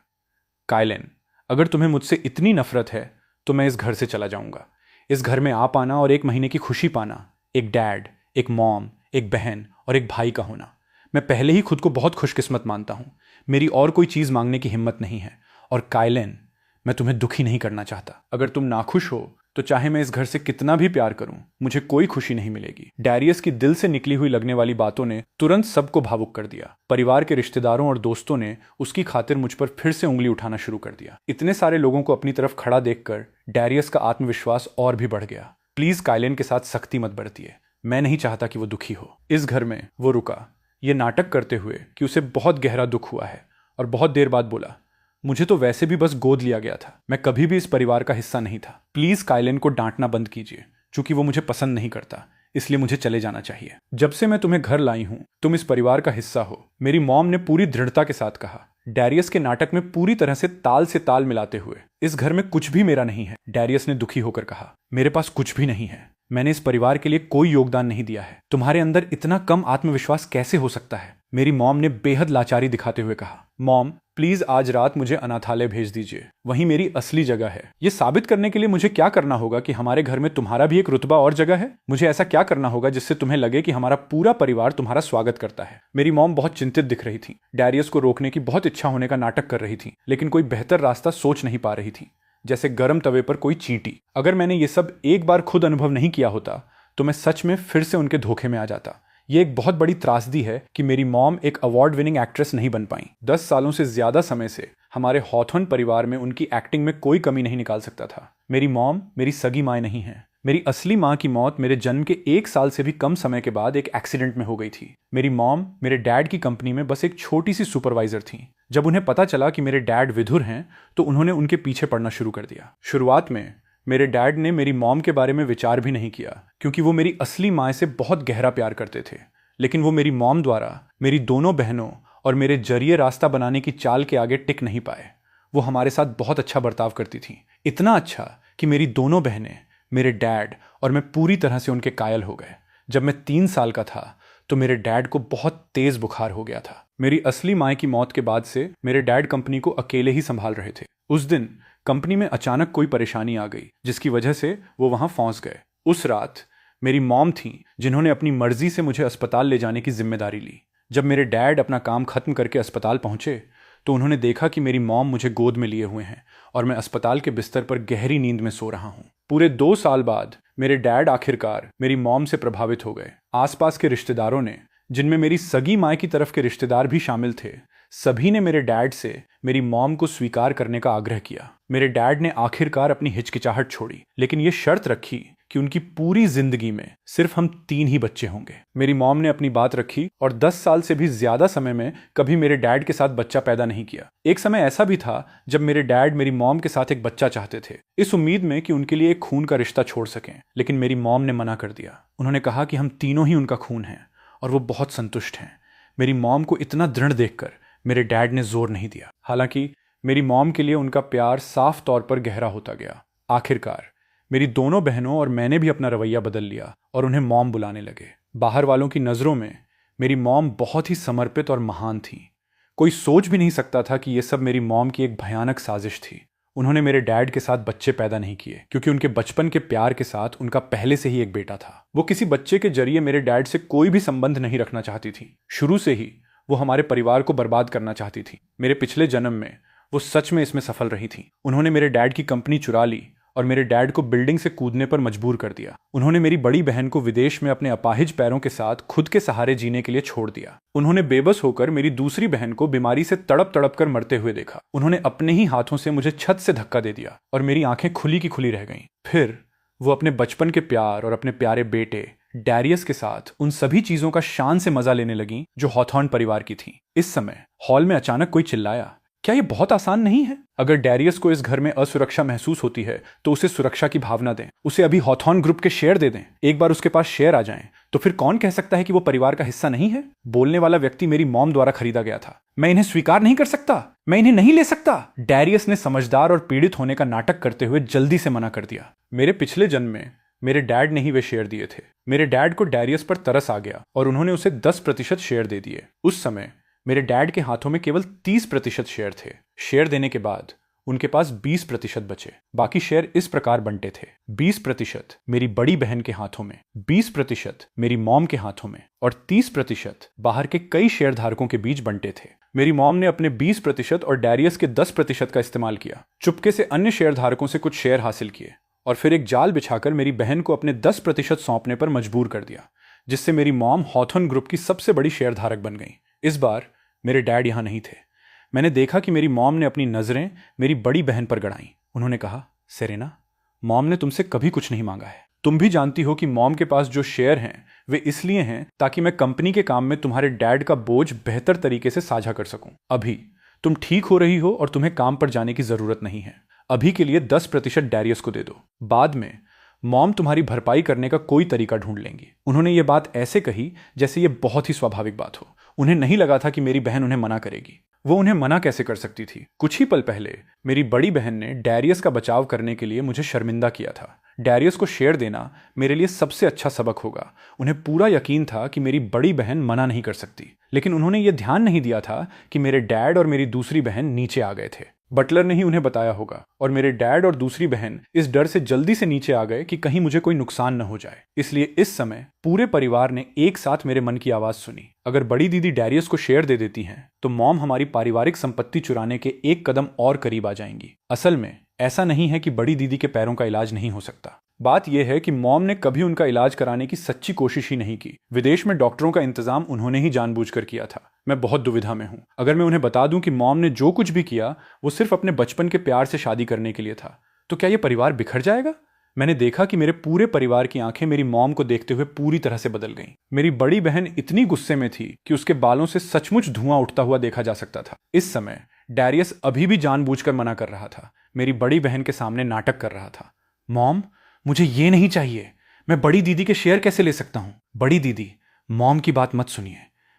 काइलिन, अगर तुम्हें मुझसे इतनी नफरत है तो मैं इस घर से चला जाऊंगा। इस घर में आ पाना और 1 महीने की खुशी पाना, एक डैड, एक मॉम, एक बहन और एक भाई का होना, मैं पहले ही खुद को बहुत खुशकिस्मत मानता हूं। मेरी और कोई चीज मांगने की हिम्मत नहीं है। और काइलिन, मैं तुम्हें दुखी नहीं करना चाहता। अगर तुम नाखुश हो तो चाहे मैं इस घर से कितना भी प्यार करूं, मुझे कोई खुशी नहीं मिलेगी। डैरियस की दिल से निकली हुई लगने वाली बातों ने तुरंत सबको भावुक कर दिया। परिवार के रिश्तेदारों और दोस्तों ने उसकी खातिर मुझ पर फिर से उंगली उठाना शुरू कर दिया। इतने सारे लोगों को अपनी तरफ खड़ा देखकर डैरियस का आत्मविश्वास और भी बढ़ गया। प्लीज काइलिन के साथ सख्ती मत बरतिए। मैं नहीं चाहता कि वो दुखी हो। इस घर में वो रुका, ये नाटक करते हुए कि उसे बहुत गहरा दुख हुआ है, और बहुत देर बाद बोला, मुझे तो वैसे भी बस गोद लिया गया था। मैं कभी भी इस परिवार का हिस्सा नहीं था। प्लीज काइलिन को डांटना बंद कीजिए। चूंकि वो मुझे पसंद नहीं करता, इसलिए मुझे चले जाना चाहिए। जब से मैं तुम्हें घर लाई हूं, तुम इस परिवार का हिस्सा हो। मेरी मॉम ने पूरी दृढ़ता के साथ कहा, डैरियस के नाटक में पूरी तरह से ताल मिलाते हुए। इस घर में कुछ भी मेरा नहीं है। डैरियस ने दुखी होकर कहा, मेरे पास कुछ भी नहीं है। मैंने इस परिवार के लिए कोई योगदान नहीं दिया है। तुम्हारे अंदर इतना कम आत्मविश्वास कैसे हो सकता है? मेरी मॉम ने बेहद लाचारी दिखाते हुए कहा, मॉम प्लीज आज रात मुझे अनाथालय भेज दीजिए, वहीं मेरी असली जगह है। ये साबित करने के लिए मुझे क्या करना होगा कि हमारे घर में तुम्हारा भी एक रुतबा और जगह है? मुझे ऐसा क्या करना होगा जिससे तुम्हें लगे कि हमारा पूरा परिवार तुम्हारा स्वागत करता है? मेरी मॉम बहुत चिंतित दिख रही थी, डैरियस को रोकने की बहुत इच्छा होने का नाटक कर रही थी, लेकिन कोई बेहतर रास्ता सोच नहीं पा रही थी, जैसे गर्म तवे पर कोई चींटी। अगर मैंने ये सब एक बार खुद अनुभव नहीं किया होता तो मैं सच में फिर से उनके धोखे में आ जाता। ये एक बहुत बड़ी त्रासदी है कि मेरी मॉम एक अवार्ड विनिंग एक्ट्रेस नहीं बन पाई। 10 सालों से ज्यादा समय से हमारे हॉथॉर्न परिवार में उनकी एक्टिंग में कोई कमी नहीं निकाल सकता था। मेरी मॉम मेरी सगी माँ नहीं है। मेरी असली माँ की मौत मेरे जन्म के 1 साल से भी कम समय के बाद एक एक्सीडेंट में हो गई थी। मेरी मॉम मेरे डैड की कंपनी में बस एक छोटी सी सुपरवाइजर थी। जब उन्हें पता चला कि मेरे डैड विधुर हैं तो उन्होंने उनके पीछे पड़ना शुरू कर दिया। शुरुआत में मेरे डैड ने मेरी मॉम के बारे में विचार भी नहीं किया, क्योंकि वो मेरी असली माँ से बहुत गहरा प्यार करते थे। लेकिन वो मेरी मॉम द्वारा मेरी दोनों बहनों और मेरे जरिए रास्ता बनाने की चाल के आगे टिक नहीं पाए। वो हमारे साथ बहुत अच्छा बर्ताव करती थी, इतना अच्छा कि मेरी दोनों बहनें, मेरे डैड और मैं पूरी तरह से उनके कायल हो गए। जब मैं 3 साल का था तो मेरे डैड को बहुत तेज बुखार हो गया था। मेरी असली माँ की मौत के बाद से मेरे डैड कंपनी को अकेले ही संभाल रहे थे। उस दिन कंपनी में अचानक कोई परेशानी आ गई, जिसकी वजह से वो वहां फंस गए। उस रात मेरी मॉम थी जिन्होंने अपनी मर्जी से मुझे अस्पताल ले जाने की जिम्मेदारी ली। जब मेरे डैड अपना काम खत्म करके अस्पताल पहुंचे तो उन्होंने देखा कि मेरी मॉम मुझे गोद में लिए हुए हैं और मैं अस्पताल के बिस्तर पर गहरी नींद में सो रहा हूं। पूरे 2 साल बाद मेरे डैड आखिरकार मेरी मॉम से प्रभावित हो गए। आसपास के रिश्तेदारों ने, जिनमें मेरी सगी माँ की तरफ के रिश्तेदार भी शामिल थे, सभी ने मेरे डैड से मेरी मॉम को स्वीकार करने का आग्रह किया। मेरे डैड ने आखिरकार अपनी हिचकिचाहट छोड़ी, लेकिन ये शर्त रखी कि उनकी पूरी जिंदगी में सिर्फ हम 3 ही बच्चे होंगे। मेरी मॉम ने अपनी बात रखी और 10 साल से भी ज्यादा समय में कभी मेरे डैड के साथ बच्चा पैदा नहीं किया। एक समय ऐसा भी था जब मेरे डैड मेरी मॉम के साथ एक बच्चा चाहते थे, इस उम्मीद में कि उनके लिए एक खून का रिश्ता छोड़ सकें, लेकिन मेरी मॉम ने मना कर दिया। उन्होंने कहा कि हम तीनों ही उनका खून हैं और वो बहुत संतुष्ट हैं। मेरी मॉम को इतना दृढ़ देखकर मेरे डैड ने जोर नहीं दिया। हालांकि मेरी मॉम के लिए उनका प्यार साफ तौर पर गहरा होता गया। आखिरकार मेरी दोनों बहनों और मैंने भी अपना रवैया बदल लिया और उन्हें मॉम बुलाने लगे। बाहर वालों की नज़रों में मेरी मॉम बहुत ही समर्पित और महान थी। कोई सोच भी नहीं सकता था कि यह सब मेरी मॉम की एक भयानक साजिश थी। उन्होंने मेरे डैड के साथ बच्चे पैदा नहीं किए, क्योंकि उनके बचपन के प्यार के साथ उनका पहले से ही एक बेटा था। वो किसी बच्चे के जरिए मेरे डैड से कोई भी संबंध नहीं रखना चाहती थी। शुरू से ही वो हमारे परिवार को बर्बाद करना चाहती थी। मेरे पिछले जन्म में वो सच में इसमें सफल रही थी। उन्होंने मेरे डैड की कंपनी चुरा ली और मेरे डैड को बिल्डिंग से कूदने पर मजबूर कर दिया। उन्होंने मेरी बड़ी बहन को विदेश में अपने अपाहिज पैरों के साथ खुद के सहारे जीने के लिए छोड़ दिया। उन्होंने बेबस होकर मेरी दूसरी बहन को बीमारी से तड़प तड़प कर मरते हुए देखा। उन्होंने अपने ही हाथों से मुझे छत से धक्का दे दिया और मेरी आंखें खुली की खुली रह गईं। फिर वो अपने बचपन के प्यार और अपने प्यारे बेटे डैरियस के साथ उन सभी चीजों का शान से मजा लेने लगी जो हॉथॉर्न परिवार की थी। इस समय हॉल में अचानक कोई चिल्लाया, क्या ये बहुत आसान नहीं है? अगर डैरियस को इस घर में असुरक्षा महसूस होती है तो उसे सुरक्षा की भावना दें, उसे अभी हॉथॉर्न ग्रुप के शेयर दे दें। एक बार उसके पास शेयर आ जाएं तो फिर कौन कह सकता है कि वो परिवार का हिस्सा नहीं है? बोलने वाला व्यक्ति मेरी मॉम द्वारा खरीदा गया था। मैं इन्हें स्वीकार नहीं कर सकता, मैं इन्हें नहीं ले सकता। डैरियस ने समझदार और पीड़ित होने का नाटक करते हुए जल्दी से मना कर दिया। मेरे पिछले जन्म में मेरे डैड ने ही वे शेयर दिए थे। मेरे डैड को डैरियस पर तरस आ गया और उन्होंने उसे 10% शेयर दे दिए। उस समय मेरे डैड के हाथों में केवल 30% शेयर थे। शेयर देने के बाद उनके पास 20% बचे। बाकी शेयर इस प्रकार बंटे थे: 20% मेरी बड़ी बहन के हाथों में, 20% मेरी मॉम के हाथों में और 30% बाहर के कई शेयर धारकों के बीच बंटे थे। मेरी मॉम ने अपने 20% और डैरियस के 10% का इस्तेमाल किया। चुपके से अन्य शेयर धारकों से कुछ शेयर हासिल किए और फिर एक जाल बिछाकर मेरी बहन को अपने 10% सौंपने पर मजबूर कर दिया, जिससे मेरी मॉम हॉथॉर्न ग्रुप की सबसे बड़ी शेयर धारक बन गई। इस बार मेरे डैड यहां नहीं थे। मैंने देखा कि मेरी मॉम ने अपनी नजरें मेरी बड़ी बहन पर गड़ाई। उन्होंने कहा, सेरेना, मॉम ने तुमसे कभी कुछ नहीं मांगा है। तुम भी जानती हो कि मॉम के पास जो शेयर हैं वे इसलिए हैं ताकि मैं कंपनी के काम में तुम्हारे डैड का बोझ बेहतर तरीके से साझा कर सकूं। अभी तुम ठीक हो रही हो और तुम्हें काम पर जाने की जरूरत नहीं है। अभी के लिए 10% डैरियस को दे दो। बाद में मॉम तुम्हारी भरपाई करने का कोई तरीका ढूंढ लेंगी। उन्होंने ये बात ऐसे कही जैसे ये बहुत ही स्वाभाविक बात हो। उन्हें नहीं लगा था कि मेरी बहन उन्हें मना करेगी। वो उन्हें मना कैसे कर सकती थी? कुछ ही पल पहले मेरी बड़ी बहन ने डैरियस का बचाव करने के लिए मुझे शर्मिंदा किया था। डैरियस को शेयर देना मेरे लिए सबसे अच्छा सबक होगा। उन्हें पूरा यकीन था कि मेरी बड़ी बहन मना नहीं कर सकती, लेकिन उन्होंने ये ध्यान नहीं दिया था कि मेरे डैड और मेरी दूसरी बहन नीचे आ गए थे। बटलर ने ही उन्हें बताया होगा, और मेरे डैड और दूसरी बहन इस डर से जल्दी से नीचे आ गए कि कहीं मुझे कोई नुकसान न हो जाए। इसलिए इस समय पूरे परिवार ने एक साथ मेरे मन की आवाज सुनी। अगर बड़ी दीदी डैरियस को शेयर दे देती हैं, तो मॉम हमारी पारिवारिक संपत्ति चुराने के एक कदम और करीब आ जाएंगी। असल में ऐसा नहीं है कि बड़ी दीदी के पैरों का इलाज नहीं हो सकता। बात यह है कि मॉम ने कभी उनका इलाज कराने की सच्ची कोशिश ही नहीं की। विदेश में डॉक्टरों का इंतजाम उन्होंने ही जानबूझकर किया था। मैं बहुत दुविधा में हूं। अगर मैं उन्हें बता दूं कि मॉम ने जो कुछ भी किया वो सिर्फ अपने बचपन के प्यार से शादी करने के लिए था, तो क्या यह परिवार बिखर जाएगा? मैंने देखा कि मेरे पूरे परिवार की आंखें मेरी मॉम को देखते हुए पूरी तरह से बदल गईं। मेरी बड़ी बहन इतनी गुस्से में थी कि उसके बालों से सचमुच धुआं उठता हुआ देखा जा सकता था। इस समय डैरियस अभी भी जानबूझकर मना कर रहा था, मेरी बड़ी बहन के सामने नाटक कर रहा था। मॉम, मुझे ये नहीं चाहिए। मैं बड़ी दीदी के शेयर कैसे ले सकता हूं? बड़ी दीदी, मॉम की बात मत सुनिए,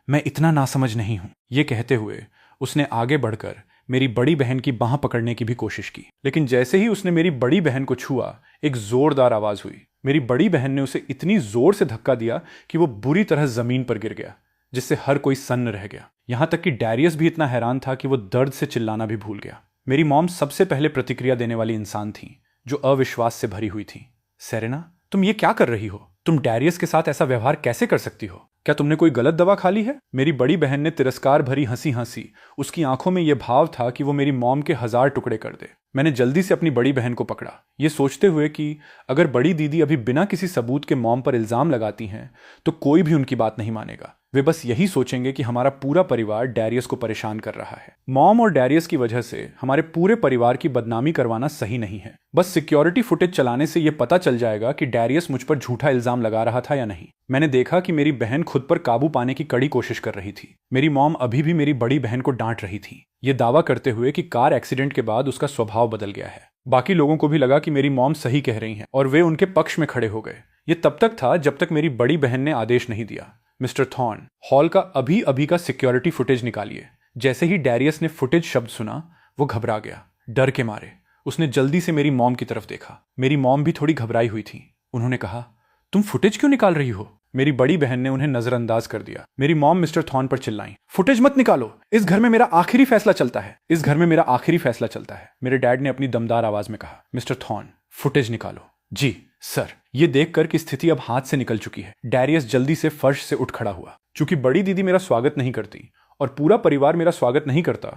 मैं इतना नासमझ नहीं हूं। ये कहते हुए उसने आगे बढ़कर मेरी बड़ी बहन की बांह पकड़ने की भी कोशिश की, लेकिन जैसे ही उसने मेरी बड़ी बहन को छुआ, एक जोरदार आवाज हुई। मेरी बड़ी बहन ने उसे इतनी जोर से धक्का दिया कि वो बुरी तरह जमीन पर गिर गया, जिससे हर कोई सन्न रह गया। यहां तक कि डैरियस भी इतना हैरान था कि वो दर्द से चिल्लाना भी भूल गया। मेरी मॉम सबसे पहले प्रतिक्रिया देने वाली इंसान थी, जो अविश्वास से भरी हुई थी। सेरेना, तुम ये क्या कर रही हो? तुम डैरियस के साथ ऐसा व्यवहार कैसे कर सकती हो? क्या तुमने कोई गलत दवा खा ली है? मेरी बड़ी बहन ने तिरस्कार भरी हंसी हंसी। उसकी आंखों में यह भाव था कि वो मेरी मॉम के 1000 टुकड़े कर दे। मैंने जल्दी से अपनी बड़ी बहन को पकड़ा, ये सोचते हुए कि अगर बड़ी दीदी अभी बिना किसी सबूत के मॉम पर इल्जाम लगाती हैं तो कोई भी उनकी बात नहीं मानेगा। वे बस यही सोचेंगे कि हमारा पूरा परिवार डैरियस को परेशान कर रहा है। मॉम और डैरियस की वजह से हमारे पूरे परिवार की बदनामी करवाना सही नहीं है। बस सिक्योरिटी फुटेज चलाने से यह पता चल जाएगा कि डैरियस मुझ पर झूठा इल्जाम लगा रहा था या नहीं। मैंने देखा कि मेरी बहन खुद पर काबू पाने की कड़ी कोशिश कर रही थी। मेरी मॉम अभी भी मेरी बड़ी बहन को डांट रही थी, ये दावा करते हुए कि कार एक्सीडेंट के बाद उसका स्वभाव बदल गया है। बाकी लोगों को भी लगा कि मेरी मॉम सही कह रही हैं और वे उनके पक्ष में खड़े हो गए। ये तब तक था जब तक मेरी बड़ी बहन ने आदेश नहीं दिया, मिस्टर थॉर्न, हॉल का अभी अभी का सिक्योरिटी फुटेज निकालिए। जैसे ही डैरियस ने फुटेज शब्द सुना, वो घबरा गया। डर के मारे उसने जल्दी से मेरी मॉम की तरफ देखा। मेरी मॉम भी थोड़ी घबराई हुई थी। उन्होंने कहा, तुम फुटेज क्यों निकाल रही हो? मेरी बड़ी बहन ने उन्हें नजरअंदाज कर दिया। मेरी मॉम मिस्टर थॉर्न पर चिल्लाई, फुटेज मत निकालो, इस घर में मेरा आखिरी फैसला चलता है। इस घर में मेरा आखिरी फैसला चलता है। मेरे डैड ने अपनी दमदार आवाज में कहा, मिस्टर थॉर्न, फुटेज निकालो। जी सर। ये देखकर कि स्थिति अब हाथ से निकल चुकी है, डैरियस जल्दी से फर्श से उठ खड़ा हुआ। चूंकि बड़ी दीदी मेरा स्वागत नहीं करती और पूरा परिवार मेरा स्वागत नहीं करता,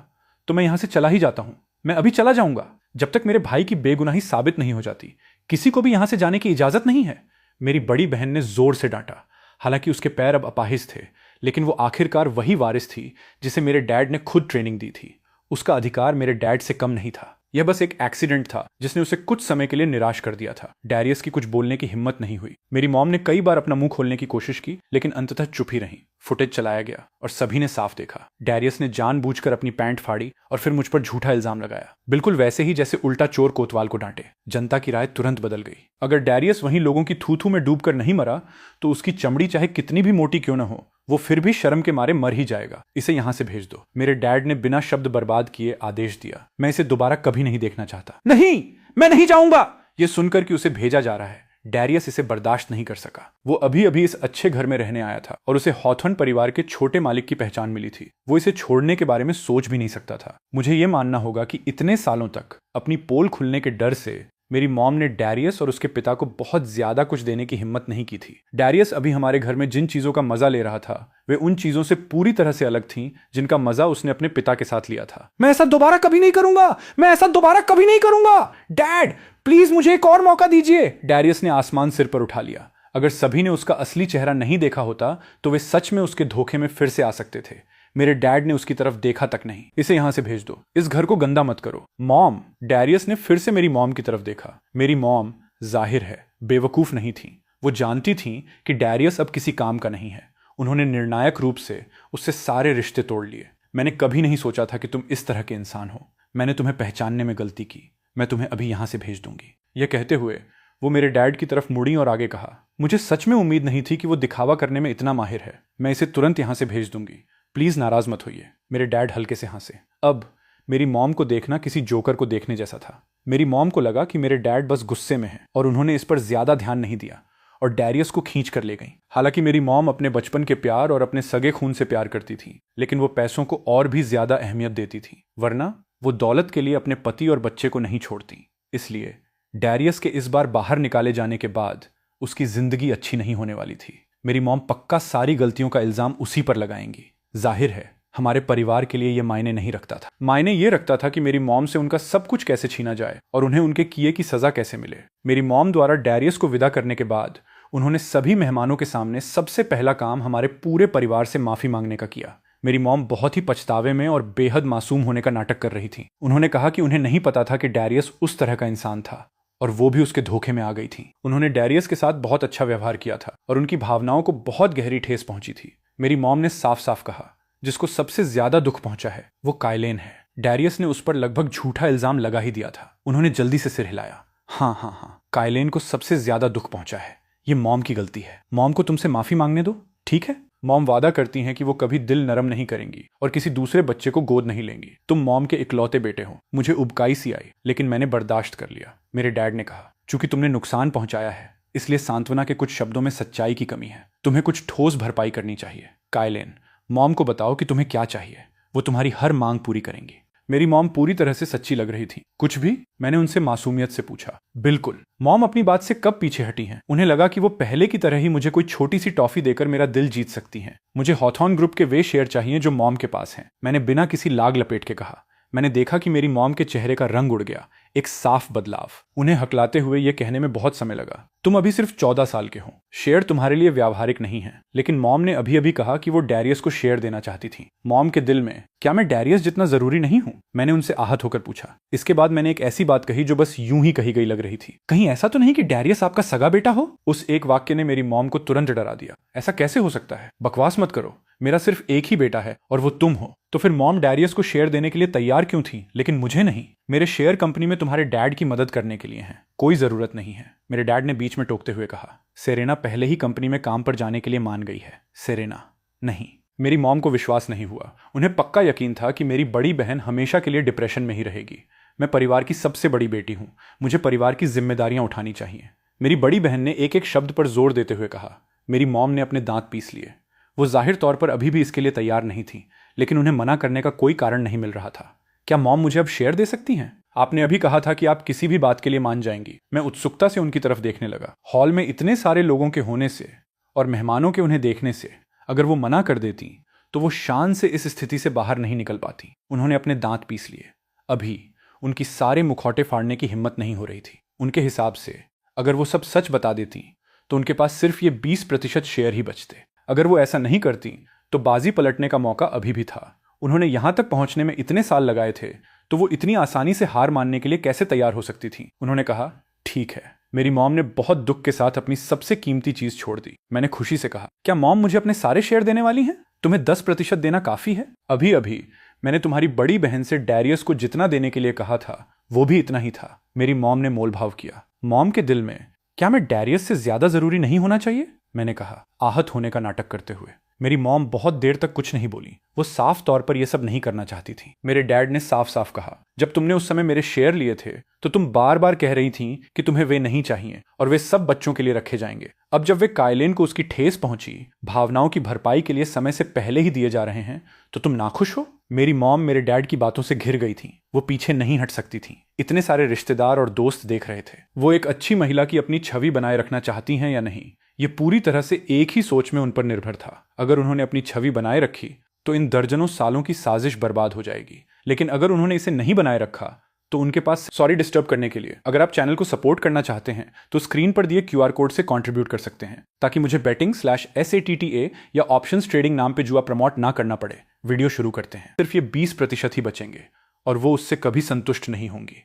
तो मैं यहां से चला ही जाता हूं। मैं अभी चला जाऊंगा जब तक मेरे भाई की बेगुनाही साबित नहीं हो जाती। किसी को भी यहां से जाने की इजाजत नहीं है। मेरी बड़ी बहन ने जोर से डांटा। हालांकि उसके पैर अब अपाहिज थे, लेकिन वो आखिरकार वही वारिस थी जिसे मेरे डैड ने खुद ट्रेनिंग दी थी। उसका अधिकार मेरे डैड से कम नहीं था। यह बस एक एक्सीडेंट था जिसने उसे कुछ समय के लिए निराश कर दिया था। डैरियस की कुछ बोलने की हिम्मत नहीं हुई। मेरी मॉम ने कई बार अपना मुंह खोलने की कोशिश की, लेकिन अंततः चुप ही रही। फुटेज चलाया गया और सभी ने साफ देखा। डैरियस ने जानबूझकर अपनी पैंट फाड़ी और फिर मुझ पर झूठा इल्जाम लगाया, बिल्कुल वैसे ही जैसे उल्टा चोर कोतवाल को डांटे। जनता की राय तुरंत बदल गई। अगर डैरियस वहीं लोगों की थू थू में डूबकर नहीं मरा, तो उसकी चमड़ी चाहे कितनी भी मोटी क्यों न हो, वो फिर भी शर्म के मारे मर ही जाएगा। इसे यहां से भेज दो। मेरे डैड ने बिना शब्द बर्बाद किए आदेश दिया। मैं इसे दोबारा कभी नहीं देखना चाहता। नहीं, मैं नहीं जाऊंगा। यह सुनकर कि उसे भेजा जा रहा है, डैरियस इसे बर्दाश्त नहीं कर सका। वो अभी अभी इस अच्छे घर में रहने आया था और उसे हॉथर्न परिवार के छोटे मालिक की पहचान मिली थी। वो इसे छोड़ने के बारे में सोच भी नहीं सकता था। मुझे यह मानना होगा कि इतने सालों तक अपनी पोल खुलने के डर से मेरी मॉम ने डैरियस और उसके पिता को बहुत ज्यादा कुछ देने की हिम्मत नहीं की थी। डैरियस अभी हमारे घर में जिन चीजों का मजा ले रहा था, वे उन चीजों से पूरी तरह से अलग थीं जिनका मजा उसने अपने पिता के साथ लिया था। मैं ऐसा दोबारा कभी नहीं करूंगा। मैं ऐसा दोबारा कभी नहीं करूंगा। डैड, प्लीज मुझे एक और मौका दीजिए। डैरियस ने आसमान सिर पर उठा लिया। अगर सभी ने उसका असली चेहरा नहीं देखा होता तो वे सच में उसके धोखे में फिर से आ सकते थे। मेरे डैड ने उसकी तरफ देखा तक नहीं। इसे यहां से भेज दो। इस घर को गंदा मत करो। मॉम, डैरियस ने फिर से मेरी मॉम की तरफ देखा। मेरी मॉम जाहिर है बेवकूफ नहीं थी। वो जानती थी कि डैरियस अब किसी काम का नहीं है। उन्होंने निर्णायक रूप से उससे सारे रिश्ते तोड़ लिए। मैंने कभी नहीं सोचा था कि तुम इस तरह के इंसान हो। मैंने तुम्हें पहचानने में गलती की। मैं तुम्हें अभी यहां से भेज दूंगी। यह कहते हुए वो मेरे डैड की तरफ मुड़ी और आगे कहा, मुझे सच में उम्मीद नहीं थी कि वो दिखावा करने में इतना माहिर है। मैं इसे तुरंत यहां से भेज दूंगी। प्लीज नाराज मत होइए। मेरे डैड हल्के से हंसे। अब मेरी मॉम को देखना किसी जोकर को देखने जैसा था। मेरी मॉम को लगा कि मेरे डैड बस गुस्से में हैं और उन्होंने इस पर ज्यादा ध्यान नहीं दिया और डैरियस को खींच कर ले गई। हालांकि मेरी मॉम अपने बचपन के प्यार और अपने सगे खून से प्यार करती थी, लेकिन वो पैसों को और भी ज्यादा अहमियत देती थी, वरना वो दौलत के लिए अपने पति और बच्चे को नहीं छोड़ती। इसलिए डैरियस के इस बार बाहर निकाले जाने के बाद उसकी जिंदगी अच्छी नहीं होने वाली थी। मेरी मॉम पक्का सारी गलतियों का इल्जाम उसी पर लगाएंगी। जाहिर है हमारे परिवार के लिए यह मायने नहीं रखता था। मायने ये रखता था कि मेरी मॉम से उनका सब कुछ कैसे छीना जाए और उन्हें उनके किए की सजा कैसे मिले। मेरी मॉम द्वारा डैरियस को विदा करने के बाद उन्होंने सभी मेहमानों के सामने सबसे पहला काम हमारे पूरे परिवार से माफी मांगने का किया। मेरी मॉम बहुत ही पछतावे में और बेहद मासूम होने का नाटक कर रही थी। उन्होंने कहा कि उन्हें नहीं पता था कि डैरियस उस तरह का इंसान था और वो भी उसके धोखे में आ गई थी। उन्होंने डैरियस के साथ बहुत अच्छा व्यवहार किया था और उनकी भावनाओं को बहुत गहरी ठेस पहुंची थी। मेरी मॉम ने साफ साफ कहा, जिसको सबसे ज्यादा दुख पहुंचा है वो कायलेन है। डैरियस ने उस पर लगभग झूठा इल्जाम लगा ही दिया था। उन्होंने जल्दी से सिर हिलाया। हाँ, कायलेन को सबसे ज्यादा दुख पहुंचा है। ये मॉम की गलती है। मॉम को तुमसे माफी मांगने दो, ठीक है? मॉम वादा करती हैं कि वो कभी दिल नरम नहीं करेंगी और किसी दूसरे बच्चे को गोद नहीं लेंगी। तुम मॉम के इकलौते बेटे हो। मुझे उबकाई सी आई, लेकिन मैंने बर्दाश्त कर लिया। मेरे डैड ने कहा, चूंकि तुमने नुकसान पहुंचाया है, इसलिए सांत्वना के कुछ शब्दों में सच्चाई की कमी है। तुम्हें कुछ ठोस भरपाई करनी चाहिए। कायलेन, मॉम को बताओ कि तुम्हें क्या चाहिए, वो तुम्हारी हर मांग पूरी करेंगी। मेरी मॉम पूरी तरह से सच्ची लग रही थी। कुछ भी? मैंने उनसे मासूमियत से पूछा। बिल्कुल। मॉम अपनी बात से कब पीछे हटी हैं। उन्हें लगा कि वो पहले की तरह ही मुझे कोई छोटी सी टॉफी देकर मेरा दिल जीत सकती हैं। मुझे हॉथॉर्न ग्रुप के वे शेयर चाहिए जो मॉम के पास हैं। मैंने बिना किसी लाग लपेट के कहा। मैंने देखा कि मेरी मॉम के चेहरे का रंग उड़ गया, एक साफ बदलाव। उन्हें हकलाते हुए यह कहने में बहुत समय लगा, तुम अभी सिर्फ 14 साल के हो, शेयर तुम्हारे लिए व्यावहारिक नहीं है। लेकिन मॉम ने अभी अभी कहा कि वो डैरियस को शेयर देना चाहती थी। मॉम के दिल में, क्या मैं डैरियस जितना जरूरी नहीं हूं? मैंने उनसे आहत होकर पूछा। इसके बाद मैंने एक ऐसी बात कही जो बस यूं ही कही गई लग रही थी। कहीं ऐसा तो नहीं कि डैरियस आपका सगा बेटा हो? उस एक वाक्य ने मेरी मॉम को तुरंत डरा दिया। ऐसा कैसे हो सकता है? बकवास मत करो, मेरा सिर्फ एक ही बेटा है और वो तुम हो। तो फिर मॉम डैरियस को शेयर देने के लिए तैयार क्यों थी, लेकिन मुझे नहीं? मेरे शेयर कंपनी में तुम्हारे डैड की मदद करने के लिए हैं, कोई जरूरत नहीं है। मेरे डैड ने बीच में टोकते हुए कहा। सेरेना पहले ही कंपनी में काम पर जाने के लिए मान गई है। सेरेना नहीं। मेरी मॉम को विश्वास नहीं हुआ। उन्हें पक्का यकीन था कि मेरी बड़ी बहन हमेशा के लिए डिप्रेशन में ही रहेगी। मैं परिवार की सबसे बड़ी बेटी हूं, मुझे परिवार की जिम्मेदारियां उठानी चाहिए। मेरी बड़ी बहन ने एक एक शब्द पर जोर देते हुए कहा। मेरी मॉम ने अपने दांत पीस लिए। वो जाहिर तौर पर अभी भी इसके लिए तैयार नहीं थी, लेकिन उन्हें मना करने का कोई कारण नहीं मिल रहा था। क्या मॉम मुझे अब शेयर दे सकती हैं? आपने अभी कहा था कि आप किसी भी बात के लिए मान जाएंगी। मैं उत्सुकता से उनकी तरफ देखने लगा। हॉल में इतने सारे लोगों के होने से और मेहमानों के उन्हें देखने से अगर वो मना कर देती तो वो शान से इस स्थिति से बाहर नहीं निकल पाती। उन्होंने अपने दांत पीस लिए। अभी उनकी सारे मुखौटे फाड़ने की हिम्मत नहीं हो रही थी। उनके हिसाब से अगर वो सब सच बता देती तो उनके पास सिर्फ ये 20% शेयर ही बचते। अगर वो ऐसा नहीं करती तो बाजी पलटने का मौका अभी भी था। उन्होंने यहां तक पहुंचने में इतने साल लगाए थे, तो वो इतनी आसानी से हार मानने के लिए कैसे तैयार हो सकती थी? उन्होंने कहा, ठीक है। मेरी मॉम ने बहुत दुख के साथ अपनी सबसे कीमती चीज छोड़ दी। मैंने खुशी से कहा, क्या मॉम मुझे अपने सारे शेयर देने वाली हैं? तुम्हें 10% देना काफी है। अभी अभी मैंने तुम्हारी बड़ी बहन से डैरियस को जितना देने के लिए कहा था वो भी इतना ही था। मेरी मॉम ने मोलभाव किया। मॉम के दिल में, क्या मैं डैरियस से ज्यादा जरूरी नहीं होना चाहिए? मैंने कहा, आहत होने का नाटक करते हुए। मेरी मॉम बहुत देर तक कुछ नहीं बोली। वो साफ तौर पर यह सब नहीं करना चाहती थी। मेरे डैड ने साफ साफ कहा, जब तुमने उस समय मेरे शेयर लिए थे तो तुम बार बार कह रही थी कि तुम्हें वे नहीं चाहिए और वे सब बच्चों के लिए रखे जाएंगे। अब जब वे कायलेन को उसकी ठेस पहुंची, भावनाओं की भरपाई के लिए समय से पहले ही दिए जा रहे हैं, तो तुम नाखुश हो? मेरी मॉम मेरे डैड की बातों से घिर गई थी। वो पीछे नहीं हट सकती थी। इतने सारे रिश्तेदार और दोस्त देख रहे थे। वो एक अच्छी महिला की अपनी छवि बनाए रखना चाहती हैं या नहीं, ये पूरी तरह से एक ही सोच में उन पर निर्भर था। अगर उन्होंने अपनी छवि बनाए रखी तो इन दर्जनों सालों की साजिश बर्बाद हो जाएगी, लेकिन अगर उन्होंने इसे नहीं बनाए रखा तो उनके पास, सॉरी डिस्टर्ब करने के लिए, अगर आप चैनल को सपोर्ट करना चाहते हैं तो स्क्रीन पर दिए QR कोड से कंट्रीब्यूट कर सकते हैं, ताकि मुझे betting/SATTA या ऑप्शंस ट्रेडिंग नाम पे जुआ प्रमोट ना करना पड़े। वीडियो शुरू करते हैं। सिर्फ ये 20% ही बचेंगे और वो उससे कभी संतुष्ट नहीं होंगी।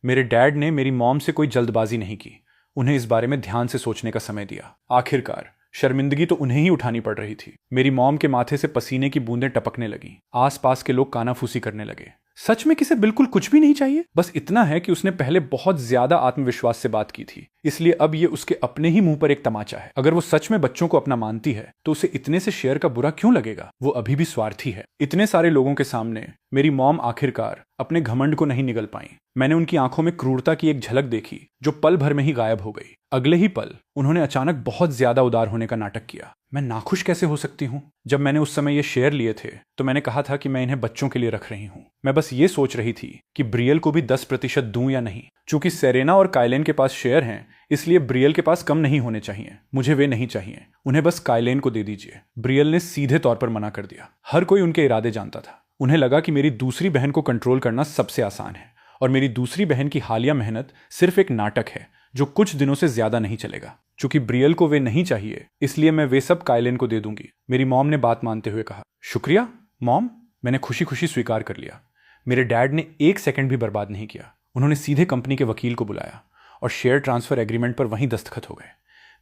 मेरे डैड ने मेरी मॉम से कोई जल्दबाजी नहीं की। उन्हें इस बारे में ध्यान से सोचने का समय दिया। आखिरकार शर्मिंदगी तो उन्हें ही उठानी पड़ रही थी। मेरी मॉम के माथे से पसीने की बूंदें टपकने लगीं। आसपास के लोग कानाफूसी करने लगे। सच में किसे बिल्कुल कुछ भी नहीं चाहिए, बस इतना है कि उसने पहले बहुत ज्यादा आत्मविश्वास से बात की थी, इसलिए अब ये उसके अपने ही मुंह पर एक तमाचा है। अगर वो सच में बच्चों को अपना मानती है तो उसे इतने से शेयर का बुरा क्यों लगेगा? वो अभी भी स्वार्थी है। इतने सारे लोगों के सामने मेरी मॉम आखिरकार अपने घमंड को नहीं निगल पाई। मैंने उनकी आंखों में क्रूरता की एक झलक देखी जो पल भर में ही गायब हो गई। अगले ही पल उन्होंने अचानक बहुत ज्यादा उदार होने का नाटक किया। मैं नाखुश कैसे हो सकती हूँ? जब मैंने उस समय ये शेयर लिए थे तो मैंने कहा था कि मैं इन्हें बच्चों के लिए रख रही हूँ। मैं बस ये सोच रही थी कि ब्रियल को भी 10% दूं या नहीं। चूंकि सेरेना और काइलेन के पास शेयर हैं, इसलिए ब्रियल के पास कम नहीं होने चाहिए। मुझे वे नहीं चाहिए, उन्हें बस काइलेन को दे दीजिए। ब्रियल ने सीधे तौर पर मना कर दिया। हर कोई उनके इरादे जानता था। उन्हें लगा कि मेरी दूसरी बहन को कंट्रोल करना सबसे आसान है और मेरी दूसरी बहन की हालिया मेहनत सिर्फ एक नाटक है जो कुछ दिनों से ज्यादा नहीं चलेगा। चूंकि ब्रियल को वे नहीं चाहिए, इसलिए मैं वे सब काइलेन को दे दूंगी। मेरी मॉम ने बात मानते हुए कहा। शुक्रिया मॉम, मैंने खुशी खुशी स्वीकार कर लिया। मेरे डैड ने 1 सेकंड भी बर्बाद नहीं किया। उन्होंने सीधे कंपनी के वकील को बुलाया और शेयर ट्रांसफर एग्रीमेंट पर वहीं दस्तखत हो गए।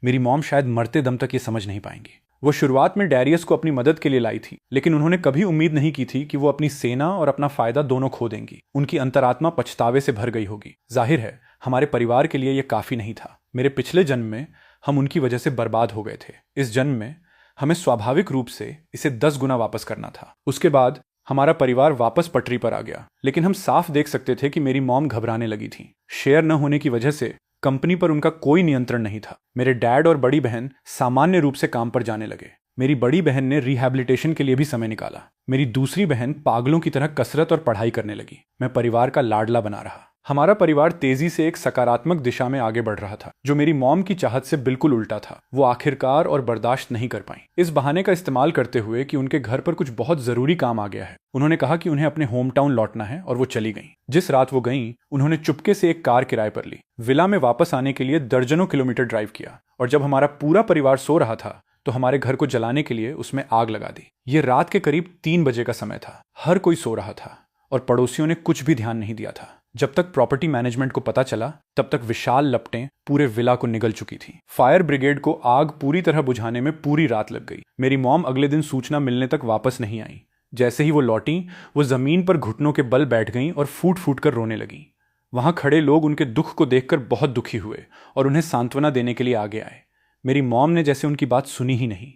मेरी मॉम शायद मरते दम तक ये समझ नहीं पाएंगी। वो शुरुआत में डैरियस को अपनी मदद के लिए लाई थी, लेकिन उन्होंने कभी उम्मीद नहीं की थी कि वो अपनी सेना और अपना फायदा दोनों खो देंगी। उनकी अंतरात्मा पछतावे से भर गई होगी। जाहिर है हमारे परिवार के लिए यह काफी नहीं था। मेरे पिछले जन्म में हम उनकी वजह से बर्बाद हो गए थे। इस जन्म में हमें स्वाभाविक रूप से इसे 10 गुना वापस करना था। उसके बाद हमारा परिवार वापस पटरी पर आ गया, लेकिन हम साफ देख सकते थे कि मेरी मॉम घबराने लगी थी। शेयर न होने की वजह से कंपनी पर उनका कोई नियंत्रण नहीं था। मेरे डैड और बड़ी बहन सामान्य रूप से काम पर जाने लगे। मेरी बड़ी बहन ने रिहैबिलिटेशन के लिए भी समय निकाला। मेरी दूसरी बहन पागलों की तरह कसरत और पढ़ाई करने लगी। मैं परिवार का लाडला बना रहा। हमारा परिवार तेजी से एक सकारात्मक दिशा में आगे बढ़ रहा था, जो मेरी मॉम की चाहत से बिल्कुल उल्टा था। वो आखिरकार और बर्दाश्त नहीं कर पाई, इस बहाने का इस्तेमाल करते हुए कि उनके घर पर कुछ बहुत जरूरी काम आ गया है। उन्होंने कहा कि उन्हें अपने होम टाउन लौटना है और वो चली गईं। जिस रात वो गईं, उन्होंने चुपके से एक कार किराए पर ली। विला में वापस आने के लिए दर्जनों किलोमीटर ड्राइव किया और जब हमारा पूरा परिवार सो रहा था तो हमारे घर को जलाने के लिए उसमें आग लगा दी। ये रात के करीब 3 बजे का समय था। हर कोई सो रहा था और पड़ोसियों ने कुछ भी ध्यान नहीं दिया था। जब तक प्रॉपर्टी मैनेजमेंट को पता चला, तब तक विशाल लपटें पूरे विला को निगल चुकी थी। फायर ब्रिगेड को आग पूरी तरह बुझाने में पूरी रात लग गई। मेरी मॉम अगले दिन सूचना मिलने तक वापस नहीं आई। जैसे ही वो लौटी, वो जमीन पर घुटनों के बल बैठ गईं और फूट फूट कर रोने लगी। वहां खड़े लोग उनके दुख को देखकर बहुत दुखी हुए और उन्हें सांत्वना देने के लिए आगे आए। मेरी मॉम ने जैसे उनकी बात सुनी ही नहीं।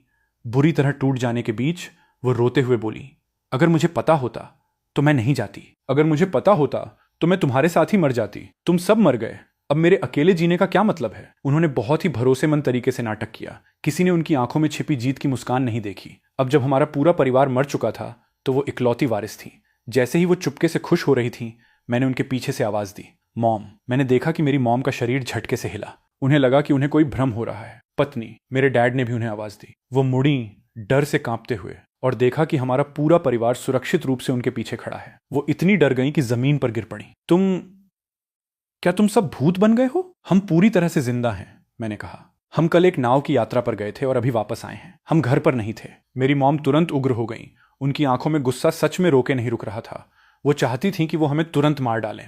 बुरी तरह टूट जाने के बीच वो रोते हुए बोली, अगर मुझे पता होता तो मैं नहीं जाती। अगर मुझे पता होता तो मैं तुम्हारे साथ ही मर जाती। तुम सब मर गए, अब मेरे अकेले जीने का क्या मतलब है? उन्होंने बहुत ही भरोसेमंद तरीके से नाटक किया। किसी ने उनकी आंखों में छिपी जीत की मुस्कान नहीं देखी। अब जब हमारा पूरा परिवार मर चुका था तो वो इकलौती वारिस थी। जैसे ही वो चुपके से खुश हो रही थी, मैंने उनके पीछे से आवाज दी, मॉम। मैंने देखा कि मेरी मॉम का शरीर झटके से हिला। उन्हें लगा कि उन्हें कोई भ्रम हो रहा है। पत्नी, मेरे डैड ने भी उन्हें आवाज दी। वो मुड़ी डर से कांपते हुए और देखा कि हमारा पूरा परिवार सुरक्षित रूप से उनके पीछे खड़ा है। वो इतनी डर गई कि जमीन पर गिर पड़ी। क्या तुम सब भूत बन गए हो? हम पूरी तरह से जिंदा हैं, मैंने कहा। हम कल एक नाव की यात्रा पर गए थे और अभी वापस आए हैं। हम घर पर नहीं थे। मेरी मॉम तुरंत उग्र हो गई। उनकी आंखों में गुस्सा सच में रोके नहीं रुक रहा था। वो चाहती थी कि वो हमें तुरंत मार डालें।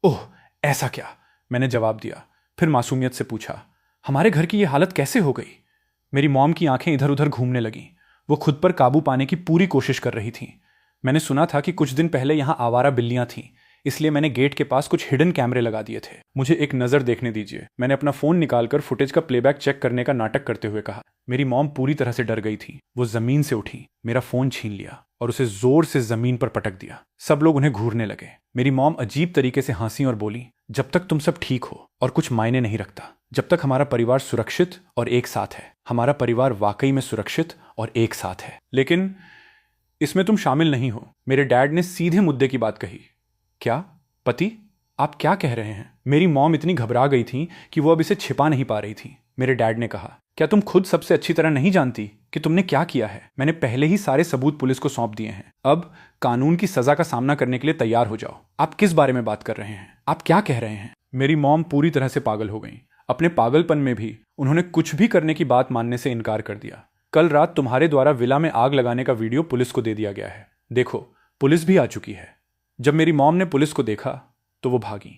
ओह, ऐसा क्या? मैंने जवाब दिया। फिर मासूमियत से पूछा, हमारे घर की ये हालत कैसे हो गई? मेरी मॉम की आंखें इधर उधर घूमने लगीं। वो खुद पर काबू पाने की पूरी कोशिश कर रही थी। मैंने सुना था कि कुछ दिन पहले यहां आवारा बिल्लियां थीं, इसलिए मैंने गेट के पास कुछ हिडन कैमरे लगा दिए थे। मुझे एक नजर देखने दीजिए। मैंने अपना फोन निकालकर फुटेज का प्लेबैक चेक करने का नाटक करते हुए कहा। मेरी मॉम पूरी तरह से डर गई थी। वो जमीन से उठी, मेरा फोन छीन लिया और उसे जोर से जमीन पर पटक दिया। सब लोग उन्हें घूरने लगे। मेरी मॉम अजीब तरीके से हंसी और बोली, जब तक तुम सब ठीक हो और कुछ मायने नहीं रखता, जब तक हमारा परिवार सुरक्षित और एक साथ है। हमारा परिवार वाकई में सुरक्षित और एक साथ है, लेकिन इसमें तुम शामिल नहीं हो। मेरे डैड ने सीधे मुद्दे की बात कही। क्या पति, आप क्या कह रहे हैं? मेरी मॉम इतनी घबरा गई थी कि वो अब इसे छिपा नहीं पा रही थी। मेरे डैड ने कहा, क्या तुम खुद सबसे अच्छी तरह नहीं जानती कि तुमने क्या किया है? मैंने पहले ही सारे सबूत पुलिस को सौंप दिए हैं। अब कानून की सजा का सामना करने के लिए तैयार हो जाओ। आप किस बारे में बात कर रहे हैं? आप क्या कह रहे हैं? मेरी मॉम पूरी तरह से पागल हो गई। अपने पागलपन में भी उन्होंने कुछ भी करने की बात मानने से इनकार कर दिया। कल रात तुम्हारे द्वारा विला में आग लगाने का वीडियो पुलिस को दे दिया गया है। देखो, पुलिस भी आ चुकी है। जब मेरी मॉम ने पुलिस को देखा तो वो भागी,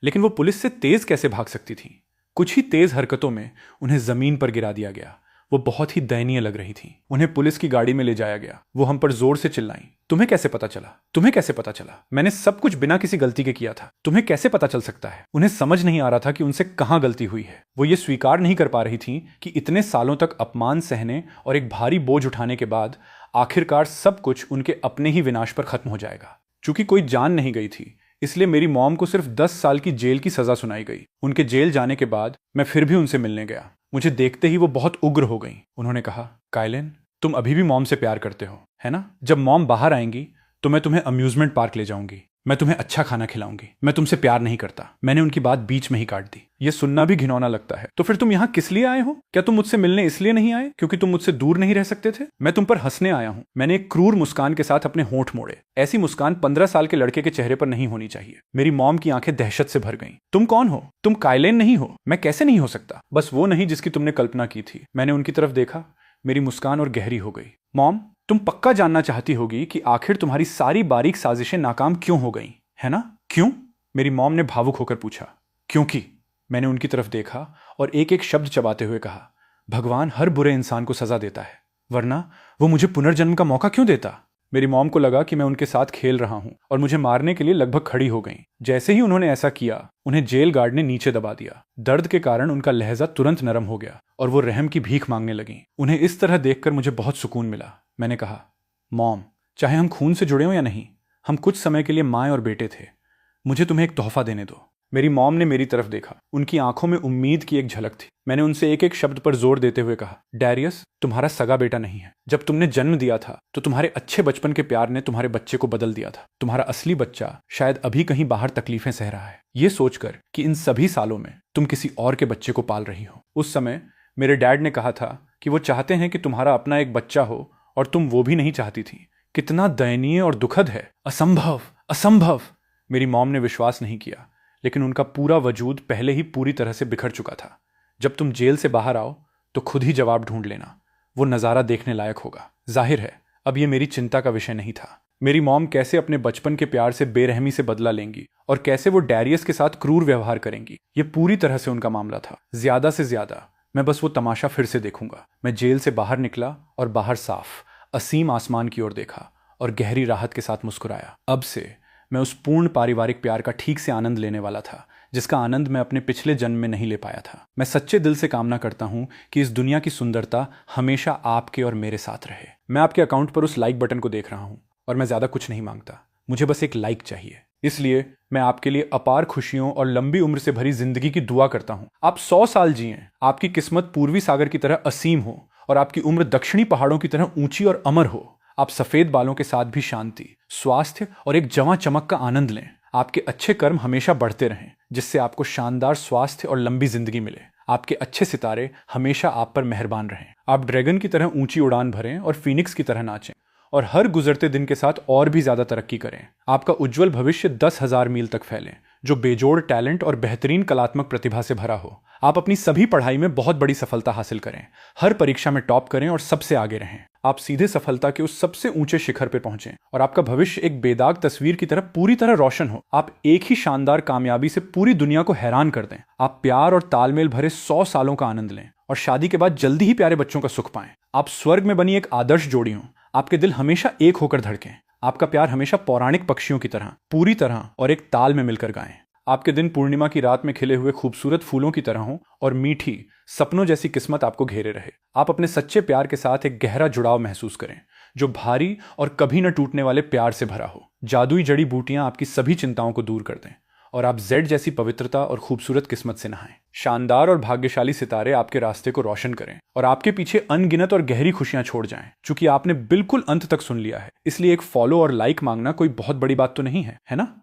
लेकिन वो पुलिस से तेज कैसे भाग सकती थी? कुछ ही तेज हरकतों में उन्हें जमीन पर गिरा दिया गया। वो बहुत ही दयनीय लग रही थी। उन्हें पुलिस की गाड़ी में ले जाया गया। वो हम पर जोर से चिल्लाईं, तुम्हें कैसे पता चला? तुम्हें कैसे पता चला? मैंने सब कुछ बिना किसी गलती के किया था। तुम्हें कैसे पता चल सकता है? उन्हें समझ नहीं आ रहा था कि उनसे कहां गलती हुई है। वो ये स्वीकार नहीं कर पा रही थी कि इतने सालों तक अपमान सहने और एक भारी बोझ उठाने के बाद आखिरकार सब कुछ उनके अपने ही विनाश पर खत्म हो जाएगा। चूंकि कोई जान नहीं गई थी, इसलिए मेरी मॉम को सिर्फ 10 साल की जेल की सजा सुनाई गई। उनके जेल जाने के बाद मैं फिर भी उनसे मिलने गया। मुझे देखते ही वो बहुत उग्र हो गई। उन्होंने कहा, काइलिन, तुम अभी भी मॉम से प्यार करते हो, है ना? जब मॉम बाहर आएंगी तो मैं तुम्हें अम्यूजमेंट पार्क ले जाऊंगी। मैं तुम्हें अच्छा खाना खिलाऊंगी। मैं तुमसे प्यार नहीं करता। मैंने उनकी बात बीच में ही काट दी। ये सुनना भी घिनौना लगता है। तो फिर तुम यहाँ किस लिए आए हो? क्या तुम मुझसे मिलने इसलिए नहीं आए क्योंकि तुम मुझसे दूर नहीं रह सकते थे? मैं तुम पर हंसने आया हूँ। मैंने एक क्रूर मुस्कान के साथ अपने होंठ मोड़े। ऐसी मुस्कान 15 साल के लड़के के चेहरे पर नहीं होनी चाहिए। मेरी मॉम की आंखें दहशत से भर गईं। तुम कौन हो? तुम काइलिन नहीं हो। मैं कैसे नहीं हो सकता? बस वो नहीं जिसकी तुमने कल्पना की थी। मैंने उनकी तरफ देखा। मेरी मुस्कान और गहरी हो गई। मॉम, तुम पक्का जानना चाहती होगी कि आखिर तुम्हारी सारी बारीक साजिशें नाकाम क्यों हो गई, है ना? क्यों? मेरी मॉम ने भावुक होकर पूछा। क्योंकि मैंने उनकी तरफ देखा और एक एक शब्द चबाते हुए कहा, भगवान हर बुरे इंसान को सजा देता है, वरना वो मुझे पुनर्जन्म का मौका क्यों देता? मेरी मॉम को लगा कि मैं उनके साथ खेल रहा हूं और मुझे मारने के लिए लगभग खड़ी हो गईं। जैसे ही उन्होंने ऐसा किया, उन्हें जेल गार्ड ने नीचे दबा दिया। दर्द के कारण उनका लहजा तुरंत नरम हो गया और वो रहम की भीख मांगने लगीं। उन्हें इस तरह देखकर मुझे बहुत सुकून मिला। मैंने कहा, मॉम, चाहे हम खून से जुड़े हों या नहीं, हम कुछ समय के लिए माँ और बेटे थे। मुझे तुम्हें एक तोहफा देने दो। मेरी मॉम ने मेरी तरफ देखा। उनकी आंखों में उम्मीद की एक झलक थी। मैंने उनसे एक एक शब्द पर जोर देते हुए कहा, डैरियस, तुम्हारा सगा बेटा नहीं है। जब तुमने जन्म दिया था तो तुम्हारे अच्छे बचपन के प्यार ने तुम्हारे बच्चे को बदल दिया था। तुम्हारा असली बच्चा शायद अभी कहीं बाहर तकलीफें सह रहा है, ये सोचकर कि इन सभी सालों में तुम किसी और के बच्चे को पाल रही हो। उस समय मेरे डैड ने कहा था कि वो चाहते हैं कि तुम्हारा अपना एक बच्चा हो और तुम वो भी नहीं चाहती थी। कितना दयनीय और दुखद है। असंभव, असंभव। मेरी मॉम ने विश्वास नहीं किया, लेकिन उनका पूरा वजूद पहले ही पूरी तरह से बिखर चुका था। जब तुम जेल से बाहर आओ तो खुद ही जवाब ढूंढ लेना। वो नज़ारा देखने लायक होगा। जाहिर है अब ये मेरी चिंता का विषय नहीं था। मेरी मॉम कैसे अपने बचपन के प्यार से बेरहमी से बदला लेंगी और कैसे वो डैरियस के साथ क्रूर व्यवहार करेंगी, ये पूरी तरह से उनका मामला था। ज्यादा से ज्यादा मैं बस वो तमाशा फिर से देखूंगा। मैं जेल से बाहर निकला और बाहर साफ असीम आसमान की ओर देखा और गहरी राहत के साथ मुस्कुराया। अब से मैं उस पूर्ण पारिवारिक प्यार का ठीक से आनंद लेने वाला था, जिसका आनंद मैं अपने पिछले जन्म में नहीं ले पाया था। मैं सच्चे दिल से कामना करता हूं कि इस दुनिया की सुंदरता हमेशा आपके और मेरे साथ रहे। मैं आपके अकाउंट पर उस लाइक बटन को देख रहा हूं और मैं ज्यादा कुछ नहीं मांगता। मुझे बस एक लाइक चाहिए। इसलिए मैं आपके लिए अपार खुशियों और लंबी उम्र से भरी जिंदगी की दुआ करता हूं। आप 100 साल जिएं, आपकी किस्मत पूर्वी सागर की तरह असीम हो और आपकी उम्र दक्षिणी पहाड़ों की तरह ऊंची और अमर हो। आप सफेद बालों के साथ भी शांति, स्वास्थ्य और एक जवां चमक का आनंद लें। आपके अच्छे कर्म हमेशा बढ़ते रहें, जिससे आपको शानदार स्वास्थ्य और लंबी जिंदगी मिले। आपके अच्छे सितारे हमेशा आप पर मेहरबान रहें। आप ड्रैगन की तरह ऊंची उड़ान भरें और फीनिक्स की तरह नाचें और हर गुजरते दिन के साथ और भी ज्यादा तरक्की करें। आपका उज्जवल भविष्य 10,000 मील तक फैले, जो बेजोड़ टैलेंट और बेहतरीन कलात्मक प्रतिभा से भरा हो। आप अपनी सभी पढ़ाई में बहुत बड़ी सफलता हासिल करें, हर परीक्षा में टॉप करें और सबसे आगे रहें। आप सीधे सफलता के उस सबसे ऊंचे शिखर पर पहुंचें और आपका भविष्य एक बेदाग तस्वीर की तरह पूरी तरह रोशन हो। आप एक ही शानदार कामयाबी से पूरी दुनिया को हैरान कर दें। आप प्यार और तालमेल भरे 100 सालों का आनंद लें और शादी के बाद जल्दी ही प्यारे बच्चों का सुख पाएं। आप स्वर्ग में बनी एक आदर्श जोड़ी हों। आपके दिल हमेशा एक होकर धड़कें। आपका प्यार हमेशा पौराणिक पक्षियों की तरह पूरी तरह और एक ताल में मिलकर गाएं। आपके दिन पूर्णिमा की रात में खिले हुए खूबसूरत फूलों की तरह हो और मीठी सपनों जैसी किस्मत आपको घेरे रहे। आप अपने सच्चे प्यार के साथ एक गहरा जुड़ाव महसूस करें, जो भारी और कभी न टूटने वाले प्यार से भरा हो। जादुई जड़ी बूटियां आपकी सभी चिंताओं को दूर कर दें और आप जेड जैसी पवित्रता और खूबसूरत किस्मत से नहाएं। शानदार और भाग्यशाली सितारे आपके रास्ते को रोशन करें और आपके पीछे अनगिनत और गहरी खुशियां छोड़ जाएं। चूंकि आपने बिल्कुल अंत तक सुन लिया है, इसलिए एक फॉलो और लाइक मांगना कोई बहुत बड़ी बात तो नहीं है, है ना?